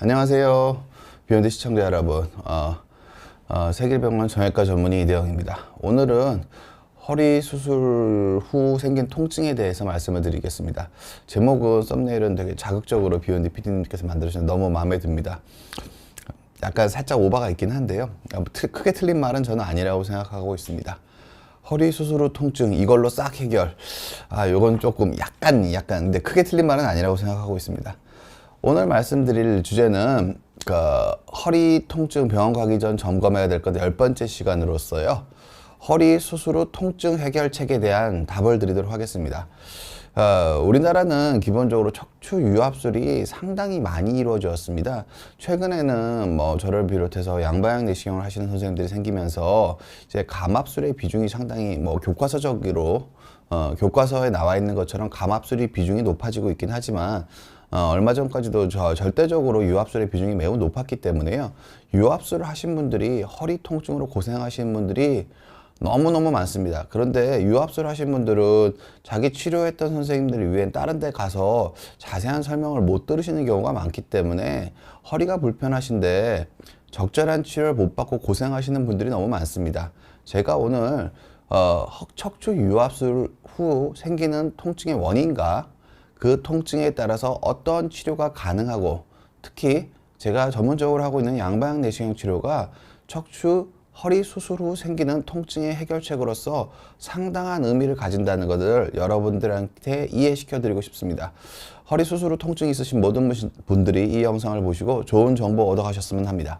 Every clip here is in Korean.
안녕하세요. 비욘드 시청자 여러분. 세길병원 정형외과 전문의 이대영입니다. 오늘은 허리 수술 후 생긴 통증에 대해서 말씀을 드리겠습니다. 제목은 썸네일은 되게 자극적으로 비욘드 PD님께서 만들어주셔서 너무 마음에 듭니다. 약간 살짝 오바가 있긴 한데요. 크게 틀린 말은 저는 아니라고 생각하고 있습니다. 허리 수술 후 통증 이걸로 싹 해결. 요건 조금 약간 근데 크게 틀린 말은 아니라고 생각하고 있습니다. 오늘 말씀드릴 주제는 허리 통증 병원 가기 전 점검해야 될 것 10번째 시간으로서요. 허리 수술 후 통증 해결책에 대한 답을 드리도록 하겠습니다. 우리나라는 기본적으로 척추 유압술이 상당히 많이 이루어졌습니다. 최근에는 저를 비롯해서 양방향 내시경을 하시는 선생님들이 생기면서 이제 감압술의 비중이 상당히 교과서적으로 교과서에 나와 있는 것처럼 감압술의 비중이 높아지고 있긴 하지만 얼마 전까지도 절대적으로 유압술의 비중이 매우 높았기 때문에요. 유압술을 하신 분들이 허리 통증으로 고생하시는 분들이 너무너무 많습니다. 그런데 유압술 하신 분들은 자기 치료했던 선생님들 위엔 다른 데 가서 자세한 설명을 못 들으시는 경우가 많기 때문에 허리가 불편하신데 적절한 치료를 못 받고 고생하시는 분들이 너무 많습니다. 제가 오늘 척추 유압술 후 생기는 통증의 원인과 그 통증에 따라서 어떤 치료가 가능하고, 특히 제가 전문적으로 하고 있는 양방향 내시경 치료가 척추 허리 수술 후 생기는 통증의 해결책으로서 상당한 의미를 가진다는 것을 여러분들한테 이해시켜 드리고 싶습니다. 허리 수술 후 통증이 있으신 모든 분들이 이 영상을 보시고 좋은 정보 얻어 가셨으면 합니다.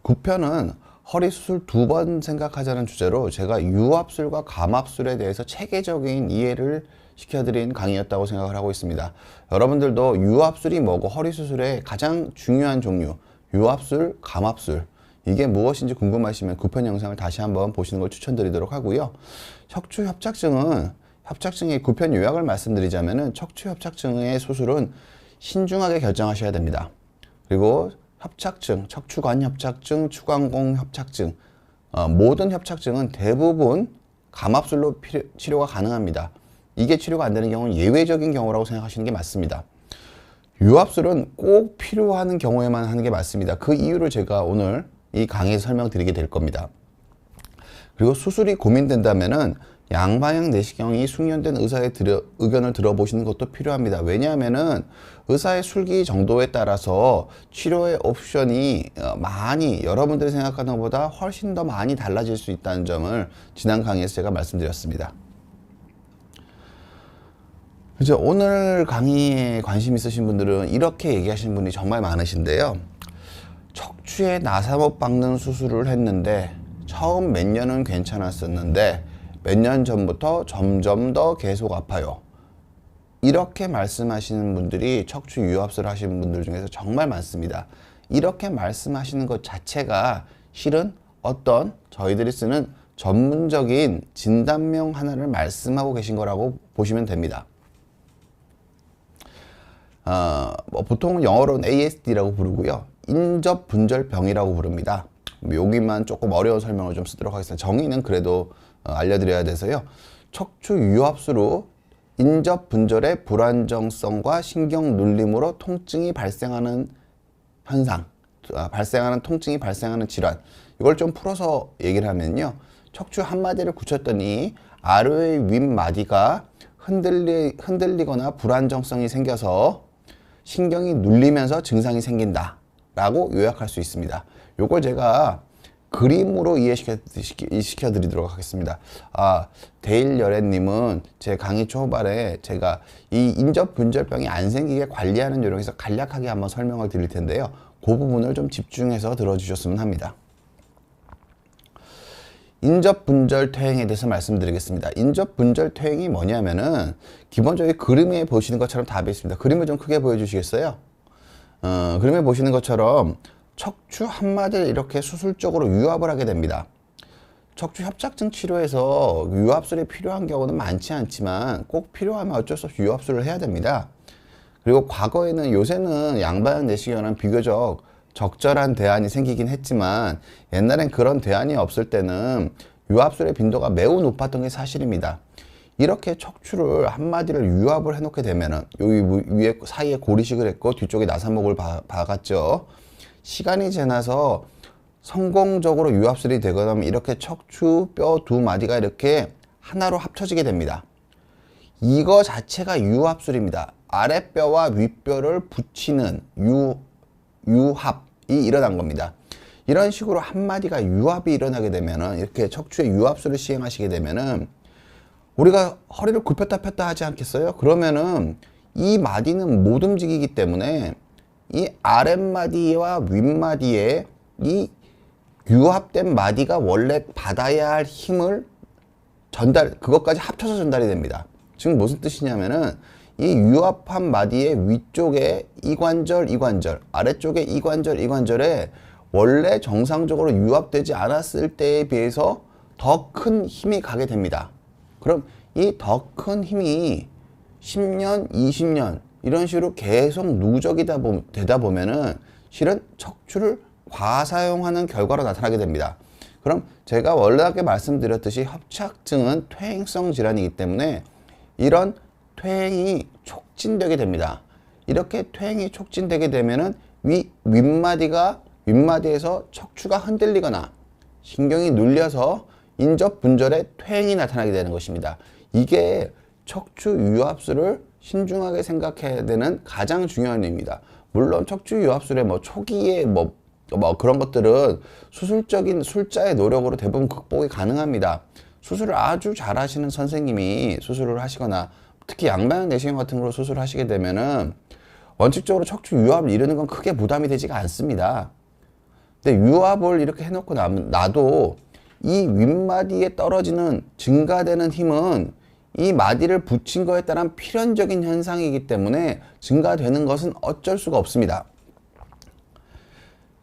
9편은 허리 수술 2번 생각하자는 주제로 제가 유압술과 감압술에 대해서 체계적인 이해를 시켜드린 강의였다고 생각을 하고 있습니다. 여러분들도 유압술이 뭐고 허리 수술의 가장 중요한 종류 유압술, 감압술 이게 무엇인지 궁금하시면 9편 영상을 다시 한번 보시는 걸 추천드리도록 하고요. 척추 협착증의 9편 요약을 말씀드리자면은 척추 협착증의 수술은 신중하게 결정하셔야 됩니다. 그리고 협착증, 척추관 협착증, 추관공 협착증 모든 협착증은 대부분 감압술로 치료가 가능합니다. 이게 치료가 안 되는 경우는 예외적인 경우라고 생각하시는 게 맞습니다. 유압술은 꼭 필요한 경우에만 하는 게 맞습니다. 그 이유를 제가 오늘 이 강의에서 설명드리게 될 겁니다. 그리고 수술이 고민된다면은 양방향 내시경이 숙련된 의사의 의견을 들어보시는 것도 필요합니다. 왜냐하면은 의사의 술기 정도에 따라서 치료의 옵션이 많이 여러분들이 생각하는 것보다 훨씬 더 많이 달라질 수 있다는 점을 지난 강의에서 제가 말씀드렸습니다. 이제 오늘 강의에 관심 있으신 분들은 이렇게 얘기하시는 분이 정말 많으신데요. 척추에 나사못 박는 수술을 했는데 처음 몇 년은 괜찮았었는데 몇 년 전부터 점점 더 계속 아파요. 이렇게 말씀하시는 분들이 척추 유압술 하시는 분들 중에서 정말 많습니다. 이렇게 말씀하시는 것 자체가 실은 어떤 저희들이 쓰는 전문적인 진단명 하나를 말씀하고 계신 거라고 보시면 됩니다. 보통 영어로는 ASD라고 부르고요. 인접분절병이라고 부릅니다. 여기만 조금 어려운 설명을 좀 쓰도록 하겠습니다. 정의는 그래도 알려드려야 돼서요. 척추 유압수로 인접분절의 불안정성과 신경 눌림으로 통증이 발생하는 현상, 통증이 발생하는 질환. 이걸 좀 풀어서 얘기를 하면요. 척추 한마디를 굳혔더니 아래의 윗마디가 흔들리거나 불안정성이 생겨서 신경이 눌리면서 증상이 생긴다 라고 요약할 수 있습니다. 요걸 제가 그림으로 이해시켜 드리도록 하겠습니다. 데일여래님은 제 강의 초반에 제가 이 인접분절병이 안 생기게 관리하는 요령에서 간략하게 한번 설명을 드릴 텐데요. 그 부분을 좀 집중해서 들어주셨으면 합니다. 인접분절퇴행에 대해서 말씀드리겠습니다. 인접분절퇴행이 뭐냐면은 기본적으로 그림에 보시는 것처럼 답이 있습니다. 그림을 좀 크게 보여주시겠어요? 그림에 보시는 것처럼 척추 한마디를 이렇게 수술적으로 유압을 하게 됩니다. 척추 협착증 치료에서 유압술이 필요한 경우는 많지 않지만 꼭 필요하면 어쩔 수 없이 유압술을 해야 됩니다. 그리고 요새는 양방향 내시경은 비교적 적절한 대안이 생기긴 했지만 옛날엔 그런 대안이 없을 때는 유압술의 빈도가 매우 높았던 게 사실입니다. 이렇게 척추를 한마디를 유압을 해놓게 되면은 여기 위에 사이에 고리식을 했고 뒤쪽에 나사목을 박았죠. 시간이 지나서 성공적으로 유압술이 되거나 하면 이렇게 척추 뼈 두 마디가 이렇게 하나로 합쳐지게 됩니다. 이거 자체가 유압술입니다. 아랫뼈와 윗뼈를 붙이는 유합이 일어난 겁니다. 이런 식으로 한마디가 유압이 일어나게 되면은 이렇게 척추의 유압술을 시행하시게 되면은 우리가 허리를 굽혔다 폈다 하지 않겠어요? 그러면은 이 마디는 못 움직이기 때문에 이 아랫마디와 윗마디에 이 유합된 마디가 원래 받아야 할 힘을 그것까지 합쳐서 전달이 됩니다. 지금 무슨 뜻이냐면은 이 유압한 마디의 위쪽에 이관절, 아래쪽에 이관절에 원래 정상적으로 유압되지 않았을 때에 비해서 더 큰 힘이 가게 됩니다. 그럼 이 더 큰 힘이 10년, 20년 이런 식으로 계속 누적이 되다 보면은 실은 척추를 과사용하는 결과로 나타나게 됩니다. 그럼 제가 원래 말씀드렸듯이 협착증은 퇴행성 질환이기 때문에 이런 퇴행이 촉진되게 됩니다. 이렇게 퇴행이 촉진되게 되면은 윗마디에서 척추가 흔들리거나 신경이 눌려서 인접분절의 퇴행이 나타나게 되는 것입니다. 이게 척추 유압술을 신중하게 생각해야 되는 가장 중요한 이유입니다. 물론 척추 유압술의 초기에 그런 것들은 수술적인 술자의 노력으로 대부분 극복이 가능합니다. 수술을 아주 잘 하시는 선생님이 수술을 하시거나 특히 양방향 내시경 같은 걸로 수술을 하시게 되면은 원칙적으로 척추 유압을 이루는 건 크게 부담이 되지가 않습니다. 근데 유압을 이렇게 해놓고 나도 이 윗마디에 떨어지는 증가되는 힘은 이 마디를 붙인 거에 따른 필연적인 현상이기 때문에 증가되는 것은 어쩔 수가 없습니다.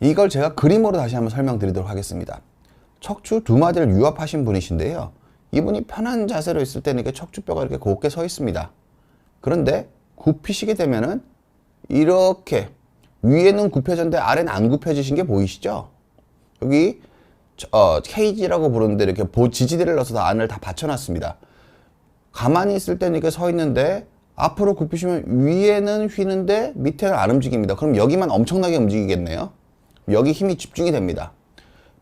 이걸 제가 그림으로 다시 한번 설명드리도록 하겠습니다. 척추 두 마디를 유압하신 분이신데요. 이분이 편한 자세로 있을 때는 이렇게 척추뼈가 이렇게 곱게 서 있습니다. 그런데 굽히시게 되면은 이렇게 위에는 굽혀졌는데 아래는 안 굽혀지신 게 보이시죠? 여기 케이지라고 부르는데 이렇게 지지대를 넣어서 안을 다 받쳐놨습니다. 가만히 있을 때는 이렇게 서 있는데 앞으로 굽히시면 위에는 휘는데 밑에는 안 움직입니다. 그럼 여기만 엄청나게 움직이겠네요. 여기 힘이 집중이 됩니다.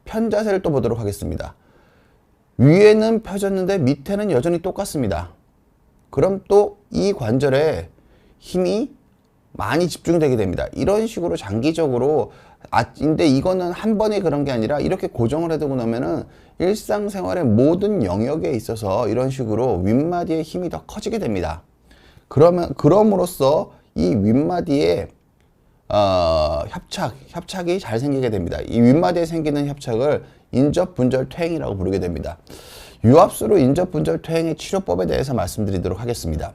편 자세를 또 보도록 하겠습니다. 위에는 펴졌는데 밑에는 여전히 똑같습니다. 그럼 또 이 관절에 힘이 많이 집중되게 됩니다. 이런 식으로 장기적으로 근데 이거는 한 번에 그런 게 아니라 이렇게 고정을 해두고 나면은 일상생활의 모든 영역에 있어서 이런 식으로 윗마디의 힘이 더 커지게 됩니다. 그럼으로써 이 윗마디에 협착이 잘 생기게 됩니다. 이 윗마디에 생기는 협착을 인접분절 퇴행이라고 부르게 됩니다. 유압수로 인접분절 퇴행의 치료법에 대해서 말씀드리도록 하겠습니다.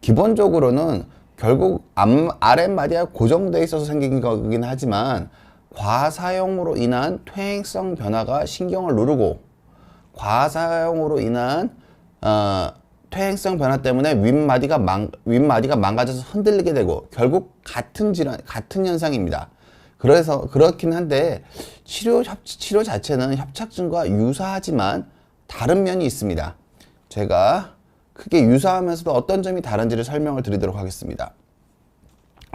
기본적으로는 결국 아랫마디가 고정되어 있어서 생긴 거긴 하지만 과사용으로 인한 퇴행성 변화가 신경을 누르고 과사용으로 인한 퇴행성 변화 때문에 윗마디가 망가져서 흔들리게 되고 결국 같은 현상입니다. 그래서 그렇긴 한데 치료 자체는 협착증과 유사하지만 다른 면이 있습니다. 제가 크게 유사하면서도 어떤 점이 다른지를 설명을 드리도록 하겠습니다.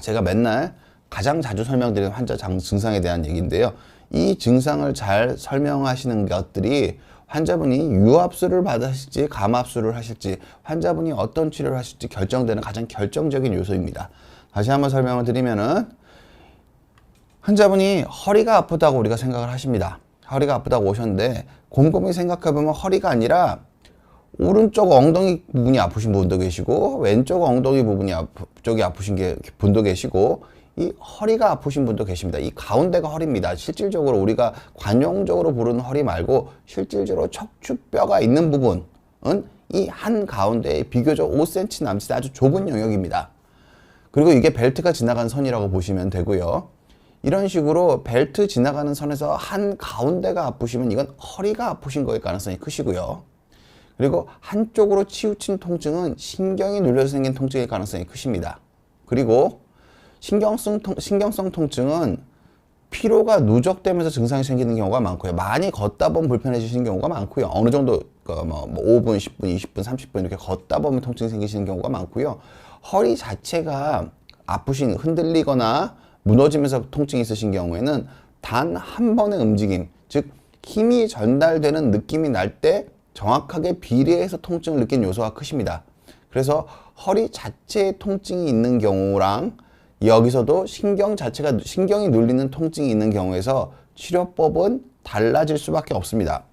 제가 맨날 가장 자주 설명드리는 환자 증상에 대한 얘기인데요. 이 증상을 잘 설명하시는 것들이 환자분이 유압술을 받으실지 감압술을 하실지 환자분이 어떤 치료를 하실지 결정되는 가장 결정적인 요소입니다. 다시 한번 설명을 드리면은 환자분이 허리가 아프다고 우리가 생각을 하십니다. 허리가 아프다고 오셨는데 곰곰이 생각해보면 허리가 아니라 오른쪽 엉덩이 부분이 아프신 분도 계시고 왼쪽 엉덩이 부분이 쪽이 아프신 분도 계시고 이 허리가 아프신 분도 계십니다. 이 가운데가 허리입니다. 실질적으로 우리가 관용적으로 부르는 허리 말고 실질적으로 척추뼈가 있는 부분은 이 한 가운데에 비교적 5cm 남짓 아주 좁은 영역입니다. 그리고 이게 벨트가 지나가는 선이라고 보시면 되고요. 이런 식으로 벨트 지나가는 선에서 한 가운데가 아프시면 이건 허리가 아프신 거일 가능성이 크시고요. 그리고 한쪽으로 치우친 통증은 신경이 눌려서 생긴 통증일 가능성이 크십니다. 그리고 신경성 통증은 피로가 누적되면서 증상이 생기는 경우가 많고요. 많이 걷다 보면 불편해지시는 경우가 많고요. 어느 정도 뭐 5분, 10분, 20분, 30분 이렇게 걷다 보면 통증이 생기시는 경우가 많고요. 허리 자체가 아프신, 흔들리거나 무너지면서 통증이 있으신 경우에는 단 한 번의 움직임, 즉 힘이 전달되는 느낌이 날 때 정확하게 비례해서 통증을 느끼는 요소가 크십니다. 그래서 허리 자체에 통증이 있는 경우랑 여기서도 신경이 눌리는 통증이 있는 경우에서 치료법은 달라질 수밖에 없습니다.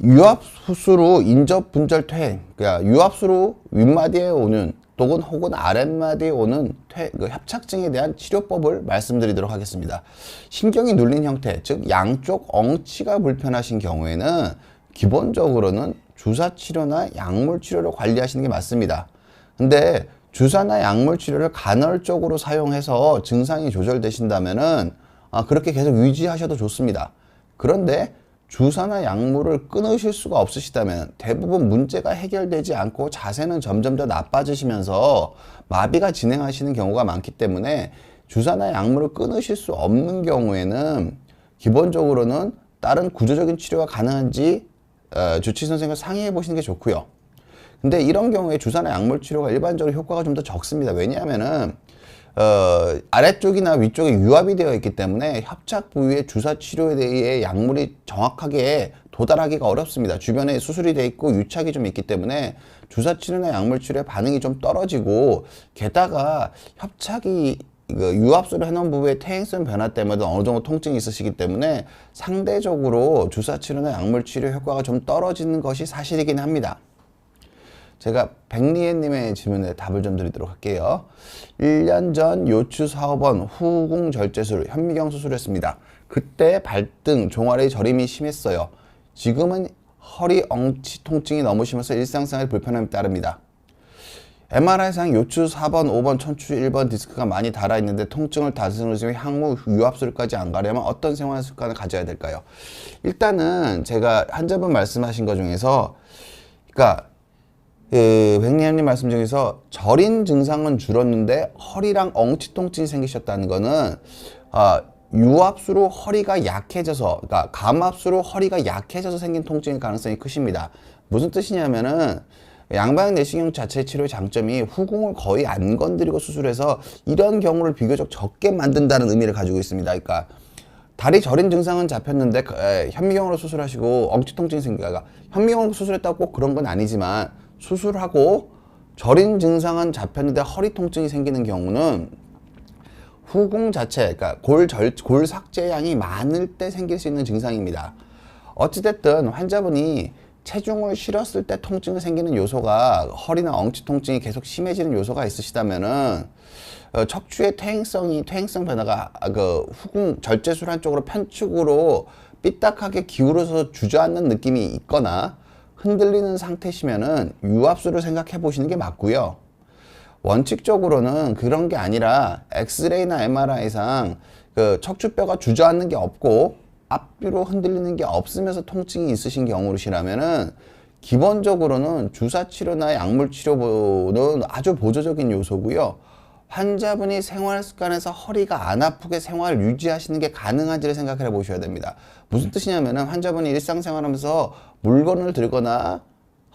유압수로 인접분절 퇴행, 그러니까 유압수로 윗마디에 오는 혹은 아랫마디에 오는 협착증에 대한 치료법을 말씀드리도록 하겠습니다. 신경이 눌린 형태, 즉 양쪽 엉치가 불편하신 경우에는 기본적으로는 주사치료나 약물치료로 관리하시는 게 맞습니다. 근데 주사나 약물치료를 간헐적으로 사용해서 증상이 조절되신다면은 그렇게 계속 유지하셔도 좋습니다. 그런데 주사나 약물을 끊으실 수가 없으시다면 대부분 문제가 해결되지 않고 자세는 점점 더 나빠지시면서 마비가 진행하시는 경우가 많기 때문에 주사나 약물을 끊으실 수 없는 경우에는 기본적으로는 다른 구조적인 치료가 가능한지 주치의 선생님과 상의해 보시는 게 좋고요. 근데 이런 경우에 주사나 약물 치료가 일반적으로 효과가 좀 더 적습니다. 왜냐하면은 아래쪽이나 위쪽에 유압이 되어 있기 때문에 협착 부위의 주사 치료에 대해 약물이 정확하게 도달하기가 어렵습니다. 주변에 수술이 돼 있고 유착이 좀 있기 때문에 주사 치료나 약물 치료의 반응이 좀 떨어지고, 게다가 협착이 유압수로 해놓은 부위의 퇴행성 변화 때문에 어느 정도 통증이 있으시기 때문에 상대적으로 주사 치료나 약물 치료 효과가 좀 떨어지는 것이 사실이긴 합니다. 제가 백리애님의 질문에 답을 좀 드리도록 할게요. 1년 전 요추 4번 후궁절제술, 현미경 수술했습니다. 그때 발등, 종아리 저림이 심했어요. 지금은 허리 엉치 통증이 너무 심해서 일상생활 불편함이 따릅니다. MRI상 요추 4번, 5번, 척추 1번 디스크가 많이 달아있는데 통증을 다스리는 중에 향후 유압술까지 안 가려면 어떤 생활 습관을 가져야 될까요? 일단은 제가 환자분 말씀하신 것 중에서, 그러니까 백리현님 말씀 중에서 저린 증상은 줄었는데 허리랑 엉치 통증이 생기셨다는 거는 유압수로 허리가 약해져서, 그러니까 감압수로 허리가 약해져서 생긴 통증일 가능성이 크십니다. 무슨 뜻이냐면은 양방 내시경 자체 치료의 장점이 후궁을 거의 안 건드리고 수술해서 이런 경우를 비교적 적게 만든다는 의미를 가지고 있습니다. 그러니까 다리 저린 증상은 잡혔는데 현미경으로 수술하시고 엉치 통증이 생기다가, 현미경으로 수술했다고 꼭 그런 건 아니지만 수술하고 저린 증상은 잡혔는데 허리 통증이 생기는 경우는 후궁 자체, 그러니까 골 삭제량이 많을 때 생길 수 있는 증상입니다. 어찌됐든 환자분이 체중을 실었을 때 통증이 생기는 요소가 허리나 엉치 통증이 계속 심해지는 요소가 있으시다면은 척추의 퇴행성 변화가 후궁 절제술한 쪽으로 편측으로 삐딱하게 기울어서 주저앉는 느낌이 있거나 흔들리는 상태시면은 유압수를 생각해 보시는 게 맞고요. 원칙적으로는 그런 게 아니라 엑스레이나 MRI상 척추뼈가 주저앉는 게 없고 앞뒤로 흔들리는 게 없으면서 통증이 있으신 경우시라면은 기본적으로는 주사 치료나 약물 치료는 아주 보조적인 요소고요. 환자분이 생활 습관에서 허리가 안 아프게 생활을 유지하시는 게 가능한지를 생각해 보셔야 됩니다. 무슨 뜻이냐면은 환자분이 일상생활하면서 물건을 들거나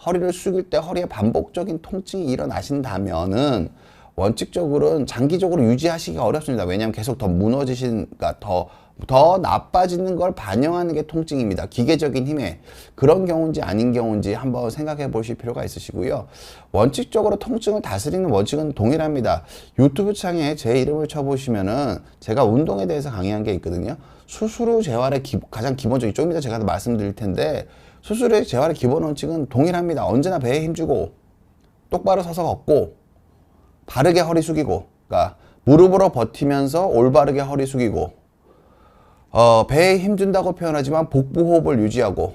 허리를 숙일 때 허리에 반복적인 통증이 일어나신다면은 원칙적으로는 장기적으로 유지하시기가 어렵습니다. 왜냐하면 계속 더 무너지시니까 더 나빠지는 걸 반영하는 게 통증입니다. 기계적인 힘에. 그런 경우인지 아닌 경우인지 한번 생각해 보실 필요가 있으시고요. 원칙적으로 통증을 다스리는 원칙은 동일합니다. 유튜브 창에 제 이름을 쳐보시면은 제가 운동에 대해서 강의한 게 있거든요. 수술 후 재활의 가장 기본적인, 좀 이따 제가 말씀드릴 텐데, 수술 후 재활의 기본 원칙은 동일합니다. 언제나 배에 힘주고 똑바로 서서 걷고 바르게 허리 숙이고, 그러니까 무릎으로 버티면서 올바르게 허리 숙이고, 배에 힘준다고 표현하지만 복부 호흡을 유지하고,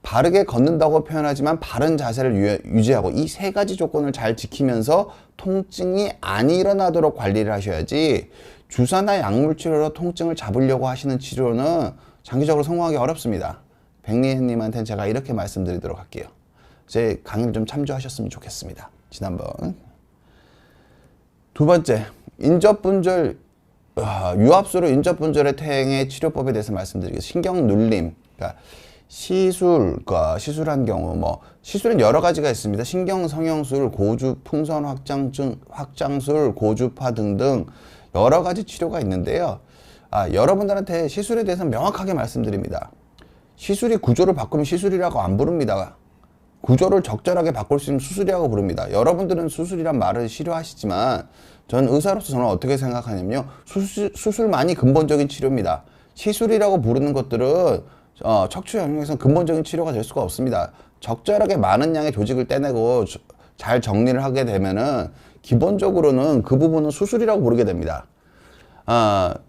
바르게 걷는다고 표현하지만 바른 자세를 유지하고, 이 세 가지 조건을 잘 지키면서 통증이 안 일어나도록 관리를 하셔야지, 주사나 약물 치료로 통증을 잡으려고 하시는 치료는 장기적으로 성공하기 어렵습니다. 백리혜님한테는 제가 이렇게 말씀드리도록 할게요. 제 강의를 좀 참조하셨으면 좋겠습니다. 지난번 두 번째, 인접분절, 유압수로 인접분절의 퇴행의 치료법에 대해서 말씀드리겠습니다. 신경 눌림, 그러니까 시술한 경우, 시술은 여러 가지가 있습니다. 신경 성형술, 고주 풍선 확장술, 고주파 등등 여러 가지 치료가 있는데요. 여러분들한테 시술에 대해서 명확하게 말씀드립니다. 시술이 구조를 바꾸면 시술이라고 안 부릅니다. 구조를 적절하게 바꿀 수 있는 수술이라고 부릅니다. 여러분들은 수술이란 말을 싫어하시지만 저는 의사로서 저는 어떻게 생각하냐면요. 수술만이 근본적인 치료입니다. 시술이라고 부르는 것들은 척추 영역에서는 근본적인 치료가 될 수가 없습니다. 적절하게 많은 양의 조직을 떼내고 잘 정리를 하게 되면은 기본적으로는 그 부분은 수술이라고 부르게 됩니다. 그러니까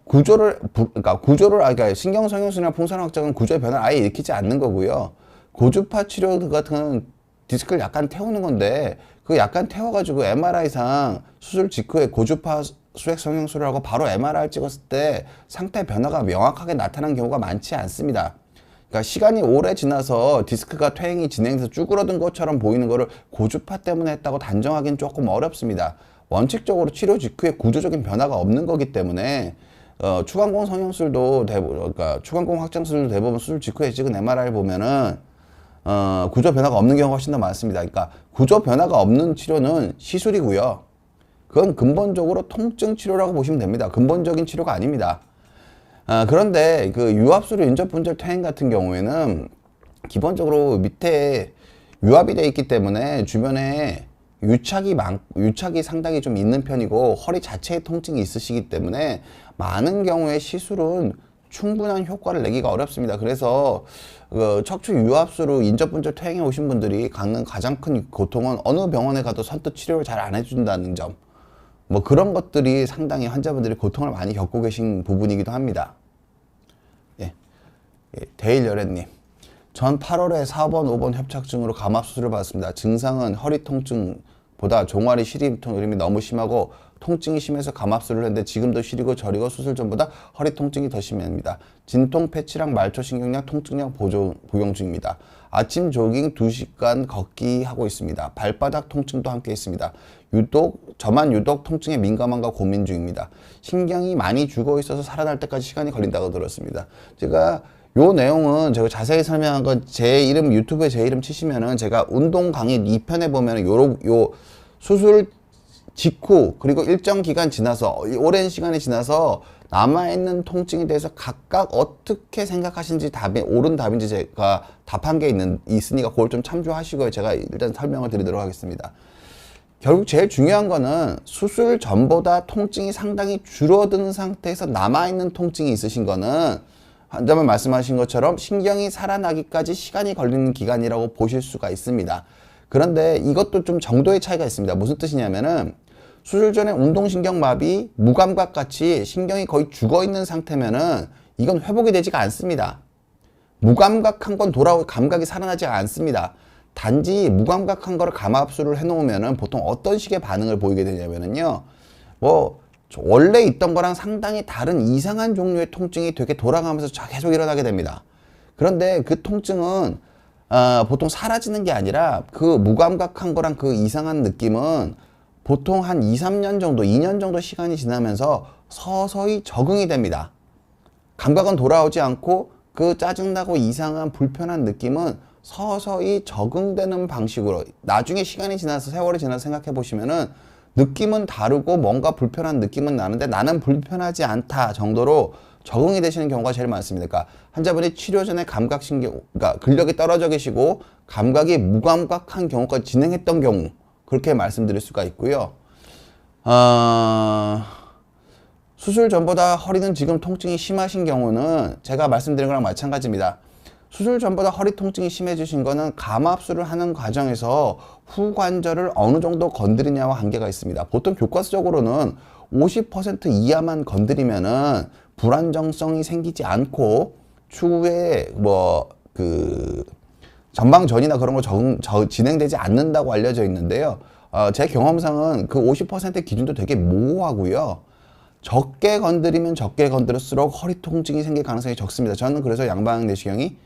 신경성형술이나 풍선확장은 구조의 변화를 아예 일으키지 않는 거고요. 고주파 치료 같은 디스크를 약간 태우는 건데 그 약간 태워가지고 MRI상 수술 직후에 고주파 수액 성형술을 하고 바로 MRI 찍었을 때 상태 변화가 명확하게 나타난 경우가 많지 않습니다. 그러니까 시간이 오래 지나서 디스크가 퇴행이 진행돼서 쭈그러든 것처럼 보이는 거를 고주파 때문에 했다고 단정하기는 조금 어렵습니다. 원칙적으로 치료 직후에 구조적인 변화가 없는 거기 때문에 추간공 성형술도 그러니까 추간공 확장술도 대부분 수술 직후에 찍은 MRI 보면은 구조 변화가 없는 경우가 훨씬 더 많습니다. 그러니까 구조 변화가 없는 치료는 시술이고요. 그건 근본적으로 통증 치료라고 보시면 됩니다. 근본적인 치료가 아닙니다. 그런데 그 유압수로 인접분절 퇴행 같은 경우에는 기본적으로 밑에 유압이 되어 있기 때문에 주변에 유착이 상당히 좀 있는 편이고 허리 자체에 통증이 있으시기 때문에 많은 경우에 시술은 충분한 효과를 내기가 어렵습니다. 그래서 척추 유압수로 인접분절 퇴행해 오신 분들이 갖는 가장 큰 고통은 어느 병원에 가도 선뜻 치료를 잘 안 해준다는 점, 그런 것들이 상당히 환자분들이 고통을 많이 겪고 계신 부분이기도 합니다. 데일여래님, 전 8월에 4번, 5번 협착증으로 감압수술을 받았습니다. 증상은 허리 통증보다 종아리 시림이 너무 심하고 통증이 심해서 감압수술을 했는데 지금도 시리고 저리고 수술 전보다 허리 통증이 더 심합니다. 진통 패치랑 말초신경약, 통증약 복용 중입니다. 아침 조깅 2시간 걷기 하고 있습니다. 발바닥 통증도 함께 있습니다. 저만 유독 통증에 민감한가 고민 중입니다. 신경이 많이 죽어 있어서 살아날 때까지 시간이 걸린다고 들었습니다. 제가 요 내용은 제가 자세히 설명한 건 유튜브에 제 이름 치시면은 제가 운동 강의 2편에 보면은 요 수술 직후 그리고 일정 기간 지나서 오랜 시간이 지나서 남아있는 통증에 대해서 각각 어떻게 생각하시는지 옳은 답인지 제가 답한 게 있으니까 그걸 좀 참조하시고요. 제가 일단 설명을 드리도록 하겠습니다. 결국 제일 중요한 거는 수술 전보다 통증이 상당히 줄어든 상태에서 남아있는 통증이 있으신 거는 환자분 말씀하신 것처럼 신경이 살아나기까지 시간이 걸리는 기간이라고 보실 수가 있습니다. 그런데 이것도 좀 정도의 차이가 있습니다. 무슨 뜻이냐면은 수술 전에 운동신경마비, 무감각 같이 신경이 거의 죽어있는 상태면은 이건 회복이 되지가 않습니다. 무감각한 건 감각이 살아나지 않습니다. 단지 무감각한 거를 감압수를 해놓으면은 보통 어떤 식의 반응을 보이게 되냐면은요, 원래 있던 거랑 상당히 다른 이상한 종류의 통증이 되게 돌아가면서 계속 일어나게 됩니다. 그런데 그 통증은 보통 사라지는 게 아니라 그 무감각한 거랑 그 이상한 느낌은 보통 한 2, 3년 정도, 2년 정도 시간이 지나면서 서서히 적응이 됩니다. 감각은 돌아오지 않고 그 짜증나고 이상한 불편한 느낌은 서서히 적응되는 방식으로 나중에 시간이 지나서 세월이 지나서 생각해 보시면은 느낌은 다르고 뭔가 불편한 느낌은 나는데 나는 불편하지 않다 정도로 적응이 되시는 경우가 제일 많습니다. 그러니까 환자분이 치료 전에 그러니까 근력이 떨어져 계시고 감각이 무감각한 경우까지 진행했던 경우 그렇게 말씀드릴 수가 있고요. 수술 전보다 허리는 지금 통증이 심하신 경우는 제가 말씀드린 거랑 마찬가지입니다. 수술 전보다 허리 통증이 심해지신 거는 감압술을 하는 과정에서 후관절을 어느 정도 건드리냐와 관계가 있습니다. 보통 교과서적으로는 50% 이하만 건드리면은 불안정성이 생기지 않고 추후에 전방전이나 그런 거 진행되지 않는다고 알려져 있는데요. 제 경험상은 그 50% 기준도 되게 모호하고요. 적게 건드리면 적게 건드릴수록 허리 통증이 생길 가능성이 적습니다. 저는 그래서 양방향 내시경이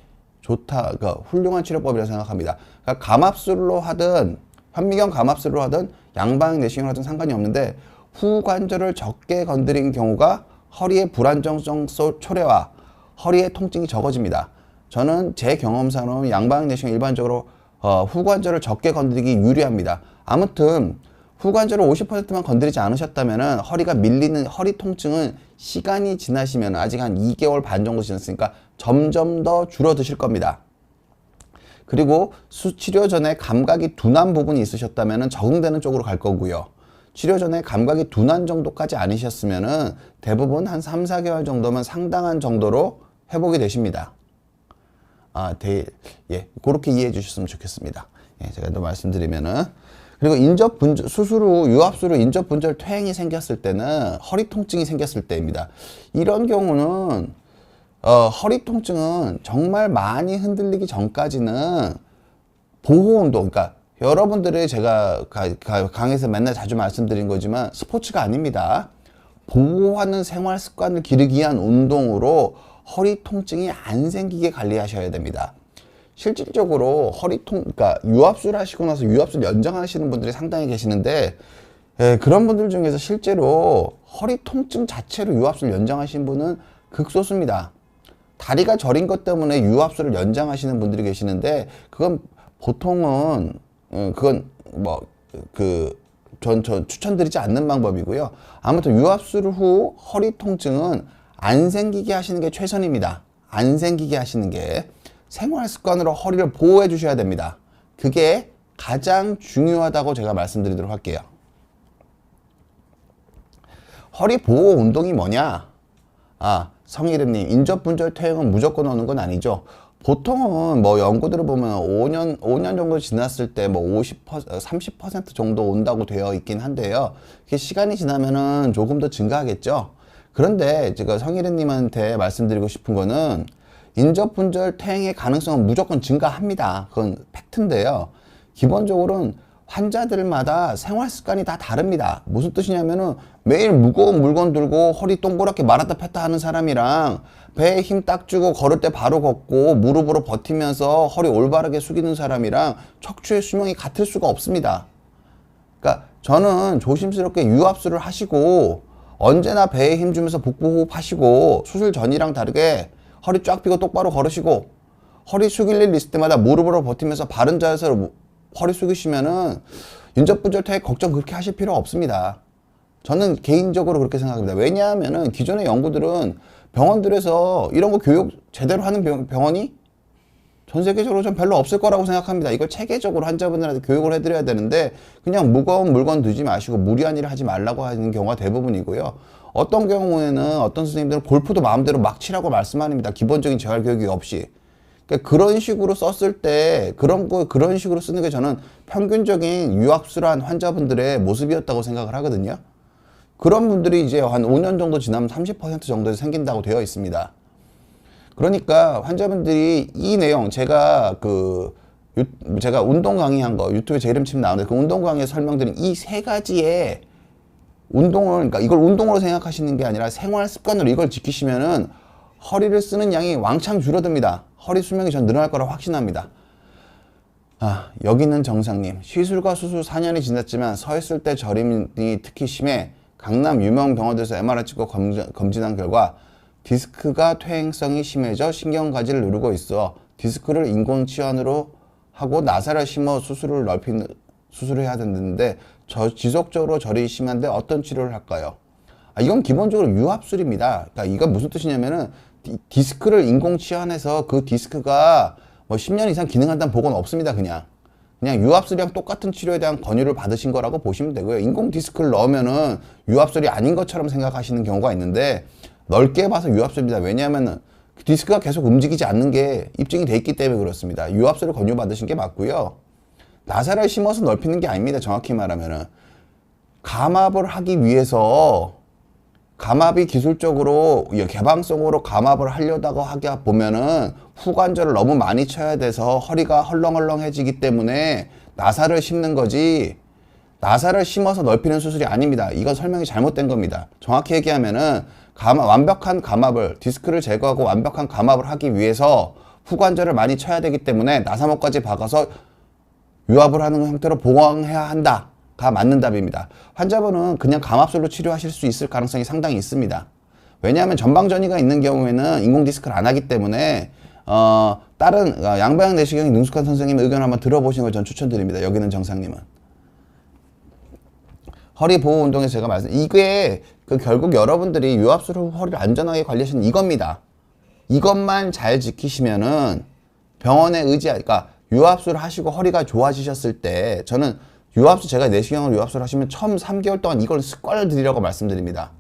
좋다, 그러니까 훌륭한 치료법이라고 생각합니다. 그러니까 감압술로 하든 현미경 감압술로 하든 양방향 내시경을 하든 상관이 없는데 후관절을 적게 건드린 경우가 허리의 불안정성 초래와 허리의 통증이 적어집니다. 저는 제 경험상으로 양방 내시경 일반적으로 후관절을 적게 건드리기 유리합니다. 아무튼 후관절을 50%만 건드리지 않으셨다면 허리가 밀리는 허리 통증은 시간이 지나시면 아직 한 2개월 반 정도 지났으니까 점점 더 줄어드실 겁니다. 그리고 치료 전에 감각이 둔한 부분이 있으셨다면 적응되는 쪽으로 갈 거고요. 치료 전에 감각이 둔한 정도까지 아니셨으면 대부분 한 3, 4개월 정도면 상당한 정도로 회복이 되십니다. 그렇게 이해해 주셨으면 좋겠습니다. 제가 또 말씀드리면은. 그리고 수술 후 유압수로 인접분절 퇴행이 생겼을 때는 허리 통증이 생겼을 때입니다. 이런 경우는 허리 통증은 정말 많이 흔들리기 전까지는 보호 운동, 그러니까 여러분들이 제가 강의에서 맨날 자주 말씀드린 거지만 스포츠가 아닙니다. 보호하는 생활 습관을 기르기 위한 운동으로 허리 통증이 안 생기게 관리하셔야 됩니다. 실질적으로 그러니까 유압수를 하시고 나서 유압수를 연장하시는 분들이 상당히 계시는데, 그런 분들 중에서 실제로 허리 통증 자체로 유압수를 연장하신 분은 극소수입니다. 다리가 저린 것 때문에 유압수를 연장하시는 분들이 계시는데, 그건 보통은, 전 추천드리지 않는 방법이고요. 아무튼 유압수를 후 허리 통증은 안 생기게 하시는 게 최선입니다. 안 생기게 하시는 게. 생활 습관으로 허리를 보호해 주셔야 됩니다. 그게 가장 중요하다고 제가 말씀드리도록 할게요. 허리 보호 운동이 뭐냐? 성희름님, 인접분절 퇴행은 무조건 오는 건 아니죠. 보통은 연구들을 보면 5년 정도 지났을 때 30% 정도 온다고 되어 있긴 한데요. 시간이 지나면은 조금 더 증가하겠죠. 그런데 제가 성희름님한테 말씀드리고 싶은 거는 인접분절 퇴행의 가능성은 무조건 증가합니다. 그건 팩트인데요. 기본적으로는 환자들마다 생활 습관이 다 다릅니다. 무슨 뜻이냐면은 매일 무거운 물건 들고 허리 동그랗게 말았다 폈다 하는 사람이랑 배에 힘 딱 주고 걸을 때 바로 걷고 무릎으로 버티면서 허리 올바르게 숙이는 사람이랑 척추의 수명이 같을 수가 없습니다. 그러니까 저는 조심스럽게 유압수를 하시고 언제나 배에 힘 주면서 복부호흡 하시고 수술 전이랑 다르게 허리 쫙 펴고 똑바로 걸으시고 허리 숙일 일 있을 때마다 무릎으로 버티면서 바른 자세로 허리 숙이시면은 인접분절 퇴행 걱정 그렇게 하실 필요 없습니다. 저는 개인적으로 그렇게 생각합니다. 왜냐하면은 기존의 연구들은 병원들에서 이런 거 교육 제대로 하는 병원이 전 세계적으로 좀 별로 없을 거라고 생각합니다. 이걸 체계적으로 환자분들한테 교육을 해드려야 되는데 그냥 무거운 물건 들지 마시고 무리한 일을 하지 말라고 하는 경우가 대부분이고요. 어떤 경우에는 어떤 선생님들은 골프도 마음대로 막 치라고 말씀합니다. 기본적인 재활 교육이 없이. 그러니까 그런 식으로 썼을 때 그런 식으로 쓰는 게 저는 평균적인 유압술한 환자분들의 모습이었다고 생각을 하거든요. 그런 분들이 이제 한 5년 정도 지나면 30% 정도 생긴다고 되어 있습니다. 그러니까 환자분들이 이 내용 제가 운동 강의한 거 유튜브에 제 이름 치면 나오는데 그 운동 강의에 설명드린 이 세 가지의 운동을, 그러니까 이걸 운동으로 생각하시는 게 아니라 생활 습관으로 이걸 지키시면은 허리를 쓰는 양이 왕창 줄어듭니다. 허리 수명이 전 늘어날 거라 확신합니다. 여기는 정상님. 시술과 수술 4년이 지났지만 서 있을 때 저림이 특히 심해 강남 유명 병원에서 MRI 찍고 검진한 결과 디스크가 퇴행성이 심해져 신경가지를 누르고 있어 디스크를 인공치환으로 하고 나사를 심어 수술을 해야 되는데 지속적으로 저림이 심한데 어떤 치료를 할까요? 이건 기본적으로 유압술입니다. 그러니까 이건 무슨 뜻이냐면은 디스크를 인공치환해서 그 디스크가 10년 이상 기능한다는 보고는 없습니다. 그냥 유압술이랑 똑같은 치료에 대한 권유를 받으신 거라고 보시면 되고요. 인공 디스크를 넣으면은 유압술이 아닌 것처럼 생각하시는 경우가 있는데 넓게 봐서 유압술입니다. 왜냐하면은 디스크가 계속 움직이지 않는 게 입증이 돼 있기 때문에 그렇습니다. 유압술을 권유받으신 게 맞고요. 나사를 심어서 넓히는 게 아닙니다. 정확히 말하면은 감압을 하기 위해서 감압이 기술적으로 개방성으로 감압을 하려다가 하게 보면은 후관절을 너무 많이 쳐야 돼서 허리가 헐렁헐렁해지기 때문에 나사를 심는 거지 나사를 심어서 넓히는 수술이 아닙니다. 이건 설명이 잘못된 겁니다. 정확히 얘기하면은 완벽한 감압을 디스크를 제거하고 완벽한 감압을 하기 위해서 후관절을 많이 쳐야 되기 때문에 나사목까지 박아서 유압을 하는 형태로 보강해야 한다. 맞는 답입니다. 환자분은 그냥 감압술로 치료하실 수 있을 가능성이 상당히 있습니다. 왜냐하면 전방전이가 있는 경우에는 인공 디스크를 안 하기 때문에 다른 양방향 내시경이 능숙한 선생님의 의견을 한번 들어보시는 걸 전 추천드립니다. 여기는 정상님은. 허리 보호 운동에서 제가 이게 결국 여러분들이 유압술 후 허리를 안전하게 관리하시는 이겁니다. 이것만 잘 지키시면은 병원에 그러니까 유압술 하시고 허리가 좋아지셨을 때 저는 제가 내시경으로 유압술 하시면 처음 3개월 동안 이걸 습관을 들이라고 말씀드립니다.